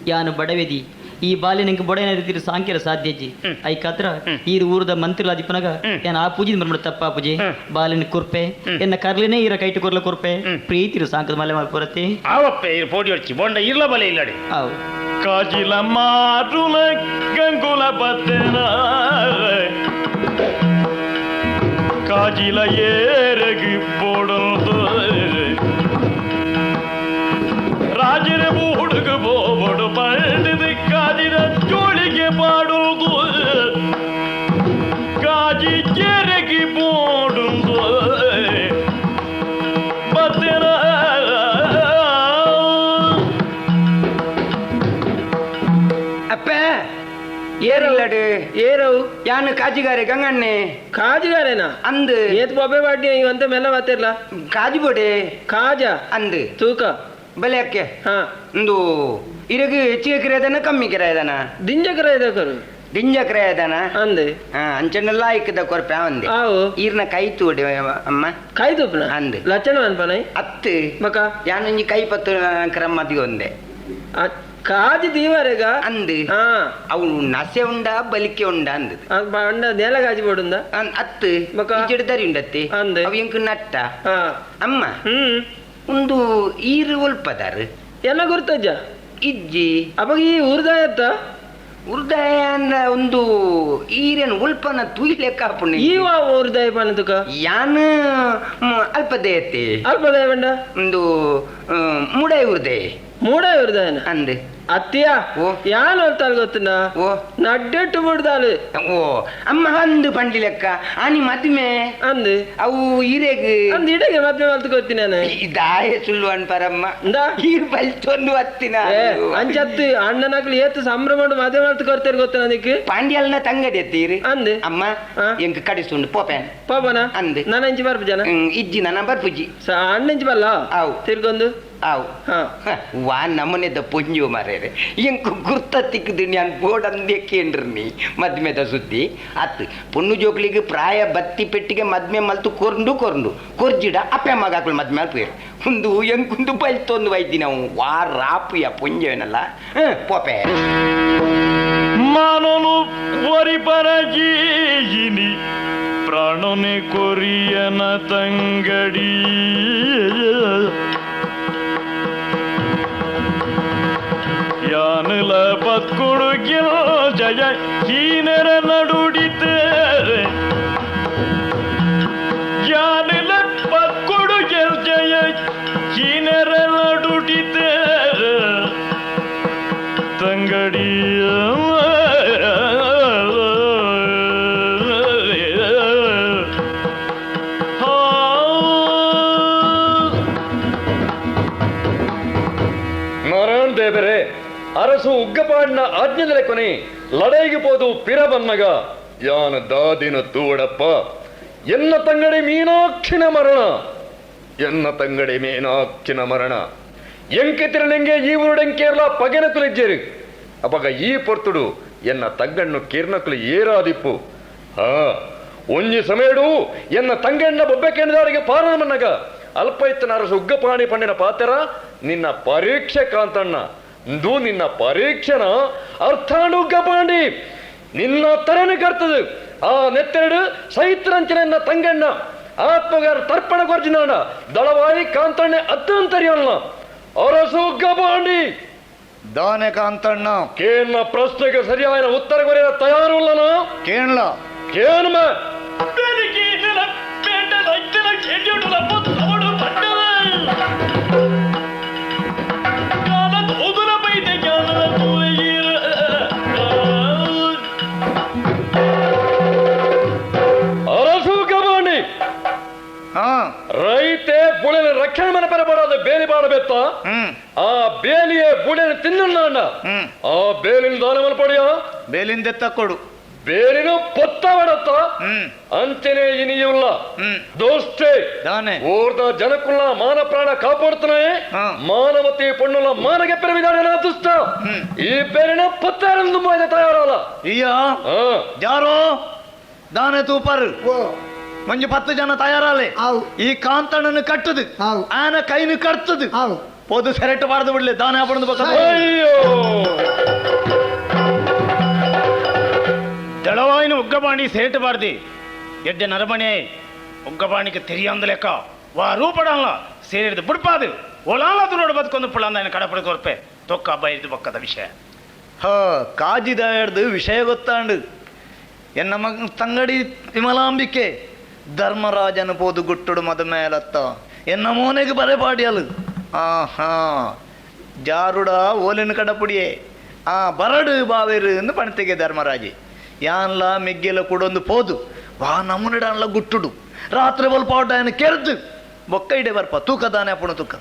ಯಾನು ಬಡವೆದಿ ಈ ಬಾಲ್ಯ ನಿಂಗೆ ಬೊಡೆನ ರೀತಿ ಸಾಂಕ್ಯರ ಸಾಧ್ಯಜಿ ಐಕಾತ್ರ ಈ ಊರದ ಮಂತ್ರಿಲ ದಿಪ್ಪನಗ ಏನ್ ಆ ಪೂಜೆ ಬರ್ಬಿಡ ತಪ್ಪ ಪೂಜೆ ಬಾಲಿನ ಕುರ್ಪೆ ಎನ್ನ ಕರ್ಲಿನೇ ಇರ ಕೈಟು ಕೊರ್ಲ ಕುರ್ಪೆ ಪ್ರೀತಿರು ಸಾಂಕದ ಮಲೆ ಮಾಡ್ಕೊರತ್ತೆ ಆವಪ್ಪೆ ಇರು ಪೋಡಿ ಹೊಡ್ಚಿ ಬೊಂಡ ಇರ್ಲ ಬಲೆ ಇಲ್ಲಡೆ ಅವು ಕಾಜಿಲ ಮಾರುಲ ಗಂಗುಲ ಬತ್ತನ ಕಾಜಿಲ ಏರಗಿ ಬೋಡದು ರಾಜರ ಹುಡುಗ ಬೋಬಡು ಪಂಡಿದ ಕಾಜಿನ ಜೋಳಿಗೆ ಮಾಡುವುದು ಕಾಜಿ ಕೆರಗಿ ಬೋಡುದು ಬತ್ತನ ಅಪ್ಪ ಏರಲ್ಲಡು ಏರವು ಯಾನು ಕಾಜಿಗಾರೆ ಗಂಗಣ್ಣೆ ಕಾಜುಗಾರೇನಾ ಅಂದು ಏತ್ ಬೊಬ್ಬೆ ಬಾಡ್ಡಿ ಇವಂತ ಮೆಲ್ಲ ಬತ್ತಿರ್ಲ ಕಾಜು ಬೋಡೆ ಕಾಜ ಅಂದು ತೂಕ ಬಲೆ ಅಕ್ಕೆ ಹಾ ಒಂದು ಇರಗು ಹೆಚ್ಚಿಗೆ ಕಿರಾದನ ಕಮ್ಮಿ ಕಿರಾದನ ದಿಂಜಕರ ಇದಕರು ದಿಂಜಕ್ರಯದನ ಅಂದೆ ಅಂಚನೆಲ್ಲ ಇಕ್ಕದ ಕೊರಪೆ ಅಂದೆ ಆವು ಈರ್ನ ಕೈ ತೂಡಿ ಅಮ್ಮ ಕೈ ತುಪ್ಪನ ಅಂದೆ ಲಚ್ಚಣ ಅನ್ಪನೈ ಅತ್ತು ಮಕ ಯಾನೊಂಜಿ ಕೈ ಪತ್ತು ಕ್ರಮದಿ ಒಂದೆ ಕಾಜಿ ದೀವರೆಗ ಅಂದು ಹಾ ಅವು ನಸೆ ಉಂಡ ಬಲಿಕೆ ಉಂಡ ಅಂದ್ ಅಂಡ ನೇಲ ಕಾಜಿ ಬೋಡುಂದ ಅತ್ತು ಬಕ? ಚಿಡದರಿ ಉಂಡತ್ತಿ ಅಂದೆ. ಅವು ಎಂಕು ನಟ್ಟ ಹಾ ಅಮ್ಮ ಒಂದು ಈರು ಒಲ್ಪದಾರು ಎನ್ನ ಗುರ್ತಜ್ಜ ಇಜ್ಜಿ ಅವಾಗ ಈ ಊರ್ದಾಯತ್ತ ಉರ್ದಾಯ ಅಂದ್ರ ಒಂದು ಈರೇನು ಉಲ್ಪನ ತುಯಿ ಲೆಕ್ಕ ಹಾಪುಣಿ ಈವ ಊರ್ದಾಯ ಪಾನತುಕ ಯಾನ ಅಲ್ಪದಯತೆ ಅಲ್ಪದಾಯ ಬಂಡ ಒಂದು ಮುಡೈ ಉರ್ದೆ ಮೂಡ ಊರ್ದಾಯನ ಅಂದೆ ಅತ್ತಿಯ ಓ. ಯಾನ್ ಹೊಲ್ತಾಲ್ ಗೊತ್ತನ ಓ ನಡ್ಡೆಟ್ಟು ಬಿಡ್ದಾಳು ಓ ಅಮ್ಮ ಅಂದು ಪಂಡಿ ಲೆಕ್ಕ ಆನಿ ಮದ್ಮೆ ಅಂದು ಅವು ಈರೆಗ್ ಅಂದ್ ಇಡೆಗೆ ಮತ್ತೆ ಹೊಲ್ತು ಗೊತ್ತಿ ನಾನು ಇದಾಯ ಸುಳ್ಳು ಅನ್ಪರಮ್ಮ ಇಂದ ಈರ್ ಬಲ್ತೊಂದು ಹತ್ತಿನ ಅಂಚತ್ತು ಅಣ್ಣನಕ್ಲು ಏತು ಸಂಭ್ರಮ ಮದುವೆ ಮಾಡ್ತು ಕೊಡ್ತೇನೆ ಗೊತ್ತ ನನಗೆ ಪಾಂಡ್ಯಲ್ನ ತಂಗಡಿ ಎತ್ತೀರಿ ಅಂದು ಅಮ್ಮ ಹಾ. ಎಂಕ್ ಕಡಿಸುಂಡು ಪೋಪೆನ್ ಪಾಪನ ಅಂದೆ. ನಾನು ಇಂಚಿ ಬರ್ಪ ಜನ ಇಜ್ಜಿ ನನ್ನ ಬರ್ಪುಜಿ ಅಣ್ಣಿಂಚಿ ಬಲ್ಲ ಅವು. ತಿರ್ಗೊಂದು ಆವು ಹಾ ವಾ ನಮ್ಮನೆದ ಪುಂಜು ಮಾರೇರೆ ಎಂಕು ಗುರ್ತ ತಿಕ್ಕದು ನಾನು ಬೋರ್ಡ್ ಅಂದೇ ಕೇಂದ್ರಿ ನೀ ಮದ್ಮೆದ ಸುದ್ದಿ ಅತ್ತು ಪುಣ್ಣು ಜೋಕ್ಲಿಗೆ ಪ್ರಾಯ ಬತ್ತಿ ಪೆಟ್ಟಿಗೆ ಮದ್ಮೆ ಮಲ್ತು ಕೊರ್ಜಿಡ ಅಪ್ಪೆ ಮಗ ಹಾಕಲು ಮದ್ಮೆ ಅಲ್ಪೇರು ಒಂದು ಎಂಕುಂದು ಬಲ್ತೊಂದು ವೈದ್ಯ ನಾವು ವಾ ರಾಪಿಯ ಪುಂಜೇನಲ್ಲ ಪೋಪೆ ಮಾನನು ವರಿಪರಗೀನಿ ಪ್ರಾಣನೆ ಕೊರಿಯನ ತಂಗಡಿ ಯಾನಲ ಬತ್ಕೊಡುಗಿಲ್ ಜಯ ಹೀನರ ನಡುಡಿತೆ ಯಾನಲ ಬತ್ಕೊಡುಗಿಲ್ ಜಯ ಹೀನರ ನಡುಡಿತೆ ತಂಗಡಿ ನಾರಾಯಣ ದೇವರೇ ಅರಸು ಉಗ್ಗಪಾಡಿನ ಆಜ್ಞೆದಲೆ ಕೊನೆ ಲಡೈಗೆ ಪೋದು ಪಿರಬನ್ನಗ ಯಾನ ದಾದಿನ ತೂಡಪ್ಪ ಎನ್ನ ತಂಗಡಿ ಮೀನಾಕ್ಷಿನ ಮರಣ ಎನ್ನ ತಂಗಡಿ ಮೀನಾಕ್ಷಿನ ಮರಣ ಎಂಕೆತಿರನೆಂಗೆ ಈ ಊರುಡೆಂಕೇರ್ಲ ಪಗೆನ ಕುಲಿಜ್ಜೇರು ಅಪಗ ಈ ಪೊರ್ತುಡು ಎನ್ನ ತಂಗಣ್ಣು ಕಿರ್ನಕುಲು ಏರಾದಿಪ್ಪು ಹಾ ಒಂಜಿ ಸಮಯಡು ಎನ್ನ ತಂಗಣ್ಣ ಬೊಬ್ಬೆ ಕೆಣದಾರಿಗೆ ಪಾರಮನ್ನಗ ಅಲ್ಪ ಇತ್ತನ ಅರಸು ಉಗ್ಗಪಾಣಿ ಪಂಡಿನ ಪಾತ್ರ ನಿನ್ನ ಪರೀಕ್ಷೆ ಕಾಂತಣ್ಣ ಇಂದು ನಿನ್ನ ಪರೀಕ್ಷೆನ ಅರ್ಥಾಂಡು ಉಗ್ಗಪಾಂಡಿ ನಿನ್ನ ತರನೆ ಕರ್ತದು ಆ ನೆತ್ತೆರಡು ಸೈತ್ರಂಚನ ತಂಗಣ್ಣ ಆತ್ಮಗಾರ ತರ್ಪಣ ಕೊರ್ಜಿನಾಡ ದಳವಾಯಿ ಕಾಂತಣ್ಣೆ ಅತ್ತಂತರಿಯಲ್ಲ ಅರಸು ಉಗ್ಗಪಾಂಡಿ ದಾನೆ ಕಾಂತಣ್ಣ ಕೇನ್ನ ಪ್ರಶ್ನೆಗೆ ಸರಿಯಾದ ಉತ್ತರ ಕೊರೆಯ ತಯಾರಿಲ್ಲನ ಕೇಳಲ ಕೇನ್ಮ ಅರಸು ಗಬಾಣಿ ಹಾ ರೈತೆ ಬುಳಿನ ರಕ್ಷಣೆ ಮನೆ ಪರಬಾರದು ಬೇಲಿ ಬಾಡಬೇತ್ತ ಆ ಬೇಲಿಯೇ ಬುಳಿನ ತಿನ್ನಣ್ಣ ಆ ಬೇಲಿನ ದಾನ ಮಲ್ಪಡಿಯ ಬೇಲಿಂದೆತ್ತ ಕೊಡು ಬೇಲಿನ ಪೊತ್ತ ಮಾಡತ್ತ ಅಂಚನೆ ಇನಿಯುಲ್ಲ ದೋಸ್ತೆ ದಾನೆ ಊರ್ದ ಜನಕ್ಕುಲ್ಲ ಮಾನ ಪ್ರಾಣ ಕಾಪಾಡ್ತಾನೆ ಮಾನವತಿ ಪೊಣ್ಣುಲ್ಲ ಮಾನಗೆ ಪೆರವಿದಾನೆ ದುಷ್ಟ ಈ ಬೇಲಿನ ಪತ್ತಾರಂದು ಮಾಯ ತಯಾರಲ್ಲ ಇಯ್ಯ ಯಾರೋ ದಾನೆ ತೂಪರ್ ಮಂಜು 10 ಜನ ತಯಾರಾಲೆ ಈ ಕಾಂತಣ್ಣನ ಕಟ್ಟದು ಆನ ಕೈನು ಕಟ್ತದು ಪೋದು ಸೆರೆಟ್ ಬಾರ್ದು ಬಿಡ್ಲಿ ದಾನೆ ಹಾಪಣದು ಅಯ್ಯೋ ದಳವಾಯಿನ ಉಗ್ಗಬಾಣಿ ಸೇಟಬಾರ್ದಿ ಎಡ್ಡೆ ನರಮಣೆ ಉಗ್ಗಬಾಣಿಗೆ ತೆರಿಯಂದ ಲೆಕ್ಕ ವಾ ರೂಪಡಲ್ಲ ಸೇರಿದ ಬುಡ್ಪಾದು ಒಲಾಲದು ನೋಡು ಬದುಕೊಂದು ಪುಳಂದ ఆయన ಕಡಪಡಿ ಕೊರ್ಪೆ ತೊಕ್ಕ ಬೈದು ಬಕ್ಕದ ವಿಷಯ ಕಾಜಿದ ಹಿಡ್ದು ವಿಷಯ ಗೊತ್ತಾಂಡು ಎನ್ನ ಮಗ ತಂಗಡಿ ವಿಮಲಾಂಬಿಕೆ ಧರ್ಮರಾಜನ ಪೋದು ಗುಟ್ಟುಡು ಮದ ಮೇಲತ್ತ ಎನ್ನ ಮೋನೆಗೆ ಬರೆಪಾಡಿಯಲು ಹಾ ಜಾರುಡ ಓಲಿನ ಕಡಪುಡಿಯೇ ಬರಡು ಬಾವೇರು ಎಂದು ಪಣತೆಗೆ ಧರ್ಮರಾಜಿ ಯಾನ್ಲ ಮೆಗ್ಗೆಲ ಕೂಡೊಂದು ಪೋದು ವಾ ನಮ್ಮನಿಡಲ್ಲ ಗುಟ್ಟುಡು ರಾತ್ರಿ ಬಲ್ಪಾಟ ಏನು ಕೆರ್ದು ಬೊಕ್ಕ ಇಡೆ ಬರ್ಪ ತೂಕ ದಾನೆ ಅಪ್ಪಣ ತೂಕ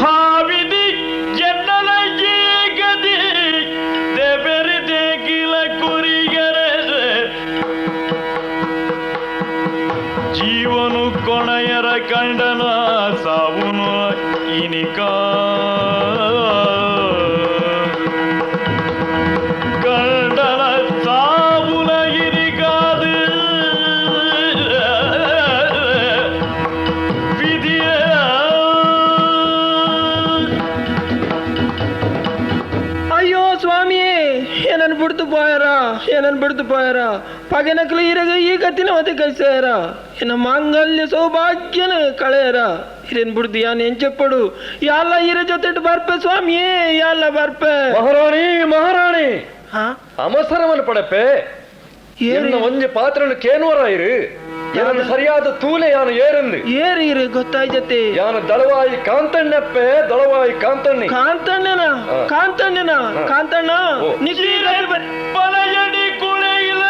ಹಾವಿದಿ ಎನ್ನಲ ಗದಿ ದೇವರಿ ದೇಗಿಲ ಕುರಿಗರೆ ಜೀವನು ಕೊಣಯರ ಕಂಡನ ಸಾವುನು ಇನಿಕ ಕಂಡನ ಬಿಡ್ತು పోయారా ಏನನ್ ಬಿಡ್ತು పోయారా ಪಗೆನಕ್ಲು ಇರಗ ಈ ಗತಿನ ಮತ್ತೆ ಕೈಸಾರಾ ಎನ್ನ ಮಾಂಗಲ್ಯ ಸೌಭಾಗ್ಯನ ಕಳೆಯರಾ ಇರೇನ್ ಬಿಡ್ದು ಯಾನ್ ಏನ್ చెప్పడు ಯಾಲ್ಲ ಇರ ಜೊತೆ ಬರ್ಪೆ ಸ್ವಾಮಿ ಯಾಲ್ಲ ಬರ್ಪೆ ಮಹಾರಾಣಿ ಅವಸರವನ್ನು ಪಡಪೆ ಎನ್ನ ಒಂಜಿ ಪಾತ್ರನು ಕೇನುವರಾಯಿರು ಯಾನು ಸರಿಯಾದ ತೂಲೆ ಯಾನು ಏರಂದು ಏರಿರು ಗೊತ್ತಾಯ್ತತೆ ಯಾನು ದಳವಾಯಿ ಕಾಂತಣ್ಣಪ್ಪೆ ದಳವಾಯಿ ಕಾಂತಣ್ಣಿ ಕಾಂತಣ್ಣನ ಕಾಂತಣ್ಣ ಪಲಯಡಿ ಕುಳೆಯಿಲ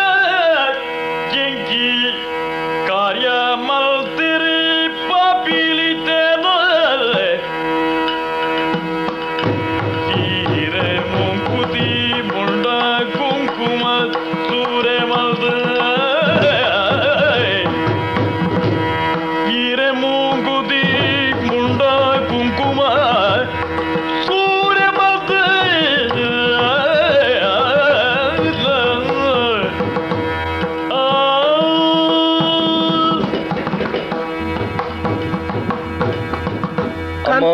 ಜಂಕಿ ಕಾರ್ಯ ಮಲ್ತಿರಿ ಪಾಪಿಲಿತೇನೋ ತೀರೆ ಮುಂಕುತಿ ಮುಂಡ ಕುಂಕುಮ ಸೂರೆ ಮಲ್ದ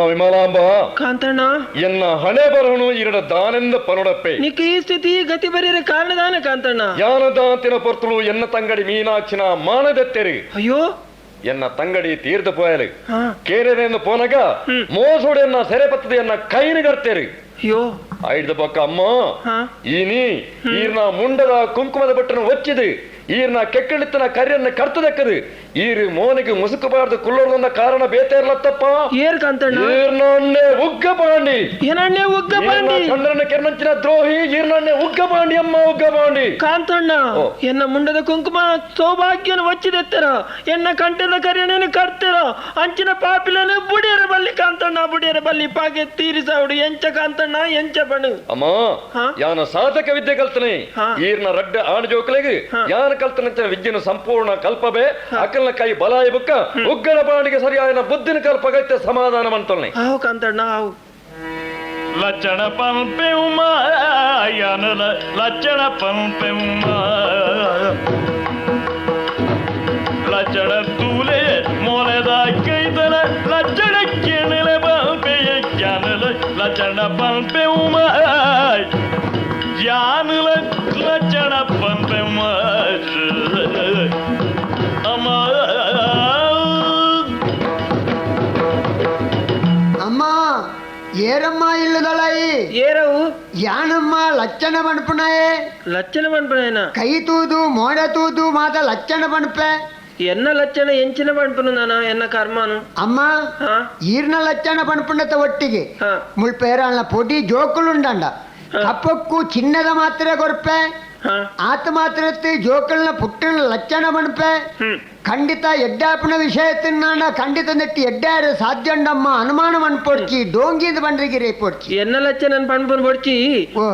ವಿಮಲಾಂಬ ಕಾಂತಣ್ಣ ಎನ್ನ ಹಣೆ ಬರಹನು ಇರಡ ದಾನೆಂದ ಪನೊಡಪ್ಪೆ ನಿಕ್ಕ ಈ ಸ್ಥಿತಿ ಗತಿ ಬರೀರ ಕಾರಣದಾನ ಕಾಂತಣ್ಣ ಯಾನದಾಂತಿನ ಪೊರ್ತಲು ಎನ್ನ ತಂಗಡಿ ಮೀನಾಕ್ಷಿನ ಮಾನದೆತ್ತೆರಿ ಅಯ್ಯೋ ಎನ್ನ ತಂಗಡಿ ತೀರ್ದು ಪೋಯಲು ಕೇರೆಂದು ಪೋನಗ ಮೋಸೋಡು ಎನ್ನ ಸೆರೆಪತ್ತದ ಎನ್ನ ಕೈನಿಗರ್ತೇರಿ ಅಯ್ಯೋ ಐಡ್ದ ಪಕ್ಕ ಅಮ್ಮ ಈನಿ ಈರ್ನ ಮುಂಡದ ಕುಂಕುಮದ ಬಟ್ಟನ್ನು ಒಚ್ಚಿದು ಈರ್ನ ಕೆಕ್ಕಳಿತ್ತನ ಕರಿಯನ್ನ ಕರ್ತದಕ್ಕದು ಈರ್ ಮೋನಿಗೆ ಮುಸುಕಬಾರ್ದು ಕುಲ್ಲೋರ್ದೊಂದ ಕಾರಣ ಬೇತೆ ಇರ್ಲತ್ತಪ್ಪ ಏರ್ ಕಾಂತಣ್ಣ ಈರ್ನಣ್ಣೆ ಉಗ್ಗಪಾಂಡಿ ಏನಣ್ಣೆ ಉಗ್ಗಪಾಂಡಿ ಚಂದ್ರನ ಕೆರ್ನಂಚಿನ ದ್ರೋಹಿ ಈರ್ನಣ್ಣೆ ಉಗ್ಗಪಾಂಡಿ ಅಮ್ಮ ಉಗ್ಗಪಾಂಡಿ ಕಾಂತಣ್ಣ ಎನ್ನ ಮುಂಡದ ಕುಂಕುಮ ಸೌಭಾಗ್ಯನ ಒಚ್ಚಿದೆತ್ತರ ಎನ್ನ ಕಂಠದ ಕರಿಯಣ್ಣನ ಕರ್ತೆರ ಅಂಚಿನ ಪಾಪಿಲನ ಬುಡಿಯರ ಬಲ್ಲಿ ಕಾಂತಣ್ಣ ಬುಡಿಯರ ಬಲ್ಲಿ ಪಾಗೆ ತೀರಿಸಾವುಡು ಎಂಚ ಕಾಂತಣ್ಣ ಎಂಚ ಬಣ್ಣು ಅಮ್ಮ ಯಾನ ಸಾಧಕ ವಿದ್ಯೆ ಕಲ್ತನೆ ಈರ್ನ ರಡ್ಡ ಆಣ ಜೋಕಲೆಗೆ ಯಾನ ಕಲ್ತನಂತ ವಿದ್ಯೆನ ಸಂಪೂರ್ಣ ಕಲ್ಪಬೆ ಅಕಲ್ನ ಕೈ ಬಲಾಯ ಬುಕ್ಕ ಉಗ್ಗಣ ಬಾಣಿಗೆ ಸರಿಯಾದ ಬುದ್ಧಿನ ಕಲ್ಪಗತ್ಯ ಸಮಾಧಾನ ಮಂತೊಳ್ನೆ ಆವು ಕಾಂತಣ್ಣ ಆವು ಲಚ್ಚಣ ಪಂಪೆ ಉಮಾ ಯಾನಲ ಲಚ್ಚಣ ಪಂಪೆ ಉಮಾ ಲಚ್ಚಣ ತೂಲೆ ಮೊಲೆದ ಕೈತನ ಲಚ್ಚಣ ಕೆಣಲ ಪಂಪೆಯ ಕ್ಯಾನಲ ಲಚ್ಚಣ ಪಂಪೆ ಉಮಾ ಯಾನಲ ಲಚ್ಚಣ ಪಂಪೆ ಉಮಾ ಅಮ್ಮ ಅಮ್ಮ ఏరమ్మా ఇల్లు దళాయి ఏరవు యానమ్మా లచ్చన పణుపునాయే లచ్చన పణుపునాయన కై తూదు మోడ తూదు మాత లచ్చన పణుపే ఎన్న లచ్చన ఎంచిన పణుపును నాನ ఎన్న కర్మాను అమ్మ ఈర్న లచ్చన పణుపున్నత ఒట్టిಗೆ ಮುಳ್ಪೇರಣ್ಣ ಪೊಡಿ ಜೋಕುಳುಂಡಂಡ ಕಪ್ಪಕ್ಕೂ ಚಿನ್ನದ ಮಾತ್ರ ಕೊರ್ಪೆ ಆತ ಮಾತ್ರ ಜೋಕಲ್ನ ಪುಟ್ಟಿನ ಲಚ್ಚಣ ಪಣುಪೆ ಖಂಡಿತ ಎಡ್ಡಾಪನ ವಿಷಯ ತಿನ್ನ ಖಂಡಿತ ನೆಟ್ಟಿ ಎಡ್ಡಾರು ಸಾಧ್ಯ ಉಂಡಮ್ಮ ಅನುಮಾನ ಪಣ್ಪೊಡ್ಚಿ ಡೋಂಗಿದ ಬಂಡ್ರಿಗೆ ರೇಪೊಡ್ಚಿ ఎన్న లచ్చన పణుపును పొడిచి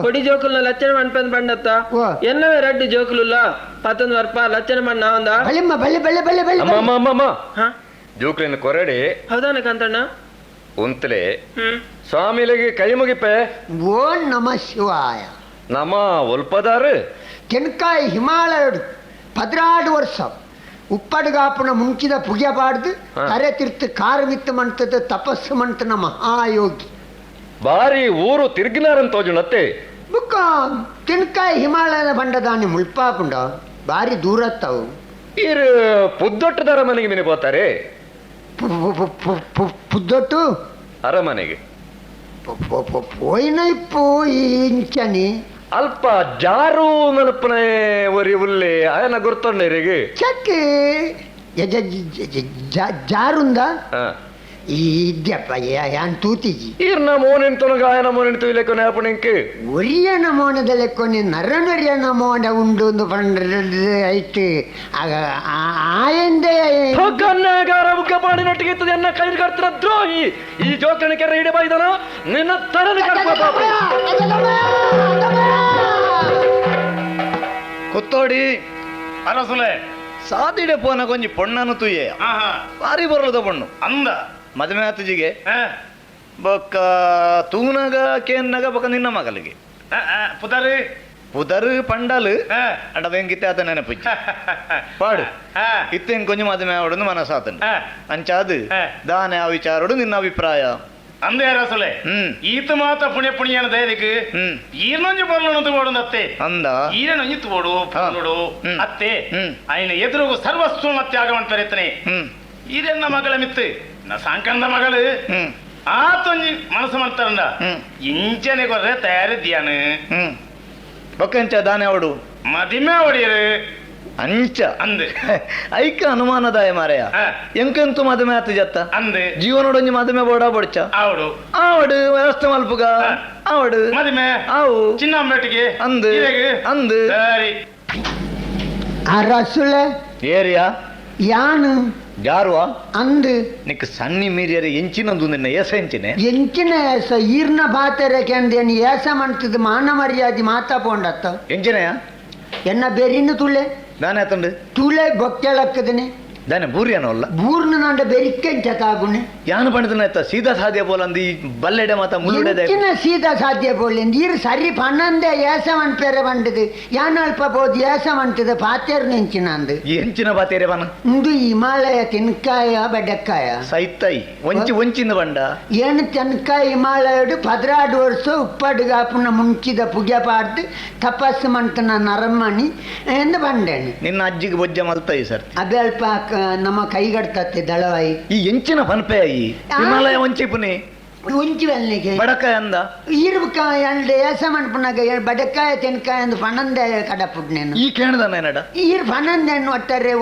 పొడి జోకుల లచ్చన పణుపని పండత్త ఎన్నవే రెడ్డి జోకులులా 19 వర్ప లచ్చన పಣ್ಣ ఉందా ಬಳಿಮ್ಮ ಬಳ್ಳಿ ಬಳ್ಳಿ ಬಳ್ಳಿ ಬಳ್ಳಿ ಅಮ್ಮ ಜೋಕಲಿನ ಕೊರಡೆ ಹೌದಾನ ಕಾಂತಣ್ಣ ಉಂತಲೆ ಸ್ವಾಮಿಲಿಗೆ ಕೈ ಮುಗಿಪೆ ಓಂ ನಮ ಶಿವಾಯ ನಮ ಒಲ್ಪದಾರು ಕೆನ್ಕಾಯಿ ಹಿಮಾಲಯಡು 16 ವರ್ಷ ಉಪ್ಪಡುಗಾಪುನ ಮುಂಚಿದ ಪುಗ್ಯಬಾರ್ದು ಕರೆ ತಿರ್ತು ಕಾರವಿತ್ತು ಮಂತದ ತಪಸ್ಸು ಮಂತನ ಮಹಾಯೋಗಿ ಬಾರಿ ಊರು ತಿರ್ಗಿನಾರಂತೋಜುನತ್ತೆ ಬುಕ್ಕ ಕೆನ್ಕಾಯಿ ಹಿಮಾಲಯದ ಬಂಡದಾನಿ ಮುಳ್ಪಾಪುಂಡ ಬಾರಿ ದೂರತ್ತವು ಇರು ಪುದ್ದೊಟ್ಟದ ಅರಮನೆಗೆ ಮಿನಿ ಹೋತಾರೆ ಪುದ್ದೊಟ್ಟು ಅರಮನೆಗೆ పోయిన ఇంచని ಅಲ್ಪ ಜಾರು ನೆನಪನೆ ಒರಿ ಉಲ್ಲೆ ఆయన గుర్తుండేರಿಗೆ చెక్కి జారుందా ಈ ಇದ್ಯಪ್ಪ ಯಾನ್ ತೂತಿಜಿ ಈರ್ನ ಮೋನೆಂತುನಗ ఆయన ಮೋನೆಂತು ಇಲೆಕ ನೇಪಣಿಂಕೆ ಒರಿಯನ ಮೋನದ ಲೆಕ್ಕೊನಿ ನರನೊರಿಯನ ಮೋನ ಉಂಡು ಒಂದು ಐಟ್ ಆಯಂದೇ ಕನ್ನಗಾರ ಬುಕ್ಕ ಪಾಡಿನೊಟ್ಟಿಗೆ ಇರ್ತದೆ ಅನ್ನ ಕೈ ಕರ್ತಿರ ದ್ರೋಹಿ ಈ ಜೋಕಣಿಕೆ ರೈಡೆ ಬಾಯ್ದನ ನಿನ್ನ ತರನ ಕೊತ್ತೋಡಿ ಅರಸುಲೆ ಸಾದಿಡೆ ಪೋನ ಕೊಂಚ ಪೊಣ್ಣನು ತುಯ್ಯ ಬಾರಿ ಬರಲದ ಪೊಣ್ಣು ಅಂದ ಮದುವೆ ಆತಜಿಗೆ ಬೊಕ್ಕ ತೂನಗ ಕೇನ್ನಗ ಬೊಕ್ಕ ನಿನ್ನ ಮಗಲಿಗೆ ಪುದರಿ ಪುದರ್ ಪಂಡಲು ಅಡವೆಂಗಿತ್ತೆ ಆತ ನೆನಪಿಚ್ಚಿ ಪಾಡು ಇತ್ತೇನ್ ಕೊಂಚ ಮದುವೆ ಆವಡನ್ನು ಮನಸಾತನು ಅಂಚಾದು ದಾನೆ ಆ ವಿಚಾರೋಡು ನಿನ್ನ ಅಭಿಪ್ರಾಯ ಅಂದೇ ರಸಲೆ ಈತ ಮಾತ ಪುಣ್ಯ ಪುಣ್ಯನ ಧೈರ್ಯಕ್ಕೆ ಈರ್ನೊಂಜಿ ಬರ್ಲೊಂದು ಓಡೊಂದತ್ತೆ ಅಂದ ಈರನೊಂಜಿ ತೋಡು ನೋಡು ಅತ್ತೆ ఆయన ಎದುರುಗು ಸರ್ವಸ್ವ ತ್ಯಾಗ ಮಾಡ್ತಾರೆತ್ತನೆ ಈರೆನ್ನ ಮಗಳ ಮಿತ್ತು ನ ಸಾಂಕಂದ ಮಗಳು ಆತೊಂಜಿ ಮನಸ್ಸು ಮಾಡ್ತಾರಂಡ ಇಂಚನೆ ಕೊರ್ರೆ ತಯಾರಿದ್ಯಾನು ಬೊಕ್ಕಂಚ ದಾನೆ ಅವಡು ಮದಿಮೆ ಹೊಡಿಯರು ಅಂಚ ಅಂದೆ ಐಕ ಅನುಮಾನದಾಯ ಮಾರಯ ಎಂಕೆಂತು ಮದುವೆ ಆತ ಜತ್ತ ಅಂದೆ ಜೀವನೊಡೊಂಜಿ ಮದುವೆ ಬೋಡ ಬೊಡ್ಚ ಆವಡು ಆವಡು ವ್ಯವಸ್ಥೆ ಮಲ್ಪುಗ ಆವಡು ಮದಿಮೆ ಆವು ಚಿನ್ನಂಬೇಟಿಗೆ ಅಂದು ಅಂದು ಸರಿ ಆ ರಸುಳೆ ಏರಿಯಾ ಯಾನು ಜಾರುವ ಅಂದು ನಿಕ್ ಸಣ್ಣಿ ಮೀರಿಯರೆ ಎಂಚಿನೊಂದು ನಿನ್ನ ಏಸ ಎಂಚಿನೆ ಎಂಚಿನ ಏಸ ಈರ್ನ ಬಾತೆರಕ್ಕೆ ಅಂದೇನು ಏಸ ಮಾಡ್ತಿದ್ದು ಮಾನ ಮರ್ಯಾದೆ ಮಾತಾಪೊಂಡತ್ತ ಎಂಚಿನೆಯ ಎನ್ನ ಬೆರಿನ ತುಳೆ ದಾನೆ ಆತಂಡು ತುಳೆ ಬೊಕ್ಕೆಳಕ್ಕದನೆ ದಾನೆ ಬೂರಿಯನೋ ಅಲ್ಲ ಬೂರ್ನ ನಾಂಡ ಬೆರಿಕೆಂಚ ತಾಗುನೆ ಯಾನು ಪಂಡಿತನ ಆಯ್ತಾ ಸೀದಾ ಸಾಧ್ಯ ಬೋಲಂದು ಈ ಬಲ್ಲೆಡೆ ಮಾತ ಮುಳ್ಳುಡೆ ಎಂಚಿನ ಸೀದಾ ಸಾಧ್ಯ ಬೋಲೆಂದು ಈರು ಸರಿ ಪನ್ನಂದೆ ಏಸ ಮಂಟ್ಪೇರೆ ಬಂಡದು ಯಾನು ಅಲ್ಪ ಬೋದು ಏಸ ಮಂಟದು ಪಾತೇರು ನೆಂಚಿನ ಅಂದು ಎಂಚಿನ ಬಾತೇರೆ ಬನ ಇಂದು ಹಿಮಾಲಯ ತೆನ್ಕಾಯ ಬೆಡ್ಡಕ್ಕಾಯ ಸೈತೈ ಒಂಚಿ ಒಂಚಿಂದ ಬಂಡ ಏನು ತೆನ್ಕಾಯ ಹಿಮಾಲಯಡು 16 ವರ್ಷ ಉಪ್ಪಡುಗಾಪುನ ಮುಂಚಿದ ಪುಗ್ಯ ಪಾಡ್ದು ತಪಸ್ಸು ಮಂಟನ ನರಮಣಿ ಎಂದು ಬಂಡೇನು ನಿನ್ನ ಅಜ್ಜಿಗೆ ಬೊಜ್ಜ ಮಲ್ತೈ ಸರ್ ಅಬೆ ಅಲ್ಪ ನಮ್ಮ ಕೈಗಡ್ತತ್ತೆ ದಳವಾಯಿ ಈ ಎಂಚಿನ ಪನ್ಪೆ ಈ ಹಿಮಾಲಯ ಒಂಚಿ ಪುನಿ ಒಂಚಿ ವೆಲ್ನಿಗೆ ಬಡಕಾಯ ಅಂದ ಈರ್ಬಕ ಎರಡು ಏಸ ಮಣ್ಪುನಾಗ ಬಡಕಾಯ ತೆನ್ಕಾಯ ಅಂದು ಪಣಂದೆ ಕಡಪುಡ್ನೇನು ಈ ಕೇಣದನ ಏನಡ ಈರ್ ಪಣಂದೇನು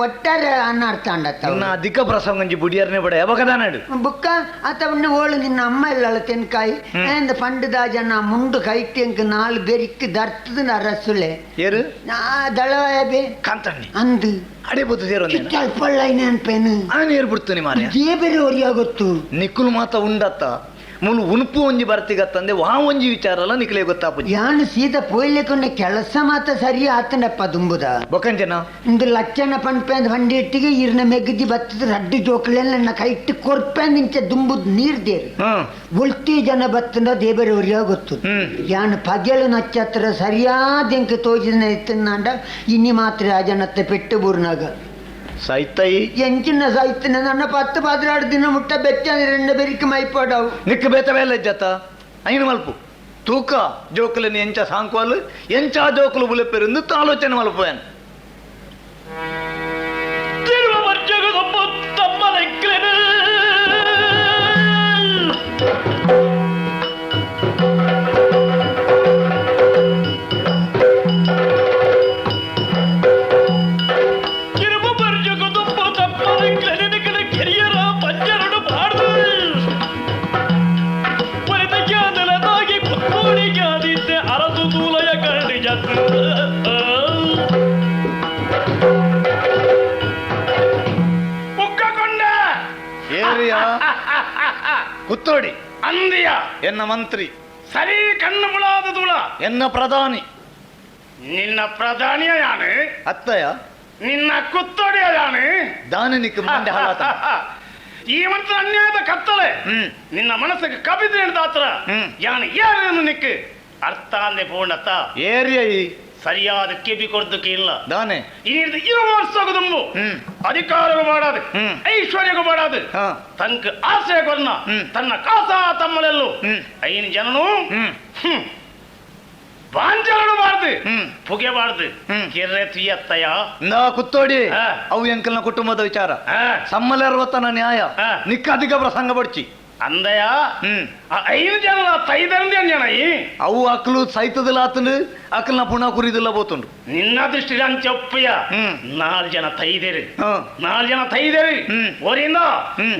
ಒಟ್ಟಾರೆ ಅನ್ನ ಅರ್ಥ ಅಂಡತ್ತ ನಿನ್ನ ಅಧಿಕ ಪ್ರಸಂಗಂಜಿ ಬುಡಿಯರ್ನೆ ಬಡ ಯಾವಾಗದಾನಡು ಬುಕ್ಕ ಅಥವಾ ಓಳು ನಿನ್ನ ಅಮ್ಮ ಇಲ್ಲಲ್ಲ ತೆನ್ಕಾಯಿ ಎಂದು ಪಂಡದ ಜನ ಮುಂಡು ಕೈಟ್ಯಂಕ್ ನಾಲ್ ಬೆರಿಕ್ ದರ್ತದ ರಸುಲೆ ಏರು ದಳವಾಯ ಬೇ ಕಾಂತಣ್ಣಿ ಅಂದು ಅಡೆ ಬುತ್ತು ಸೇರೋ ಕಿಚ್ಚಲ್ಪಳ್ಳೈನೆ ಅನ್ಪೇನು ಆನೆ ಏರ್ ಬಿಡ್ತು ಮಾರ್ಯ ಬೇರೆ ಒರಿಯಾಗೊತ್ತು ನಿಕ್ಕುಲು ಮಾತ ಉಂಡತ್ತ ಮುಲು ಉನುಪು ಒಂಜಿ ಬರ್ತಿಗತ್ತಂದೆ ವಾ ಒಂಜಿ ವಿಚಾರ ಅಲ್ಲ ನಿಕ್ಲೆ ಗೊತ್ತಾಪುಜಿ ಯಾನು ಸೀದಾ ಪೋಯ್ಲಿಕೊಂಡ ಕೆಲಸ ಮಾತ ಸರಿ ಆತನಪ್ಪ ದುಂಬುದ ಬೊಕಂಜನ ಇಂದು ಲಕ್ಷಣ ಪಂಪೆಂದ್ ಬಂಡಿ ಇಟ್ಟಿಗೆ ಈರ್ನ ಮೆಗ್ದಿ ಬತ್ತದ ರಡ್ಡು ಜೋಕಲೆಲ್ಲ ನನ್ನ ಕೈ ಇಟ್ಟು ಕೊರ್ಪೆಂದ್ ಇಂಚೆ ದುಂಬುದ್ ನೀರ್ ದೇರು ಉಳ್ತಿ ಜನ ಬತ್ತದ ದೇವರವರಿಯ ಗೊತ್ತು ಯಾನು ಪಗೆಲು ನಚ್ಚತ್ರ ಸರಿಯಾದ ಎಂಕ ತೋಜಿನ ಎತ್ತನಾಂಡ ಇನ್ನಿ ಮಾತ್ರ ಆ ಜನತ್ತೆ ಪೆಟ್ಟು ಬೂರ್ನಾಗ ಸೈತೈ ಎಂಚಿನ ಸೈತನ ನನ್ನ 10-16 ದಿನ ಮುಟ್ಟ ಬೆಚ್ಚ ரெண்டு பேருக்கு மைப்பாடாவு ನಿಕ್ಕ ಬೇತವೇಲ ಜತ ಐನು ಮಲ್ಪು ತೂಕ ಜೋಕುಲನಿ ಎಂಚ ಸಾಂಕೋಲು ಎಂಚ ಜೋಕುಲು ಬುಲೆಪೆರಿಂದು ಆಲೋಚನೆ ಮಲ್ಪುವೆನ್ ಏರಿಯಾ ಕುತ್ತೋಡಿ ಅಂದಿಯ ಎನ್ನ ಮಂತ್ರಿ ಸರಿ ಕಣ್ಣು ಮುಳಾದ ದುಳ ಎನ್ನ ಪ್ರಧಾನಿ ನಿನ್ನ ಪ್ರಧಾನಿಯ ಯಾನೆ ಅತ್ತಯ ನಿನ್ನ ಕುತ್ತೋಡಿಯ ಯಾನೆ ದಾನ ನಿಕ್ಕ ಮಂಡೆ ಹಾಳಾತ ಈ ಮಂತ್ರ ಅನ್ಯಾಯದ ಕತ್ತಲೆ ನಿನ್ನ ಮನಸ್ಸಿಗೆ ಕಬಿದ್ರೆ ಆತ್ರ ಯಾನು ಏನು ನಿಕ್ಕು ಅರ್ಥ ಅಂದೆ ಪೂರ್ಣತ ಏರಿಯ ಸರಿಯಾದ ಕಿಬಿ ಕೊಡ್ದಕ್ಕೆ ಇಲ್ಲ ದಾನೆ ಇನ್ನು 20 ವರ್ಷ ದುಂಬು ಅಧಿಕಾರಗೂ ಮಾಡಾದು ಐಶ್ವರ್ಯಗೂ ಮಾಡಾದು ತಂಕ ಆಸೆ ಕೊರ್ನ ತನ್ನ ಕಾಸ ತಮ್ಮಳೆಲ್ಲು ಐನು ಜನನು ಬಾಂಜಲನು ಬಾರ್ದು ಪುಗೆಬಾರ್ದು ಕಿರ್ರೆ ತುಯ್ಯತ್ತಯ್ಯ ನಾ ಕುತ್ತೋಡಿ ಅವು ಎಂಕಲ್ನ ಕುಟುಂಬದ ವಿಚಾರ ಸಮ್ಮಲೆರ್ವತ್ತನ ನ್ಯಾಯ ನಿಕ್ಕ ಅಧಿಕ ಪ್ರಸಂಗ ಬಡ್ಚಿ ಅಂದಯ ಐದು ಜನ ತೈದಂದಿ ಅಂಜನ ಅವು ಅಕ್ಲು ಸೈತದಿಲ್ಲ ಆತಂಡು ಅಕ್ಲನ ಪುನಃ ಕುರಿದಿಲ್ಲ ಬೋತುಂಡು ನಿನ್ನ ದೃಷ್ಟಿಲಿ ಅಂಚೊಪ್ಪಯ್ಯ 4 ಜನ ತೈದೇರಿ 4 ಜನ ತೈದೇರಿ ಓರಿಂದ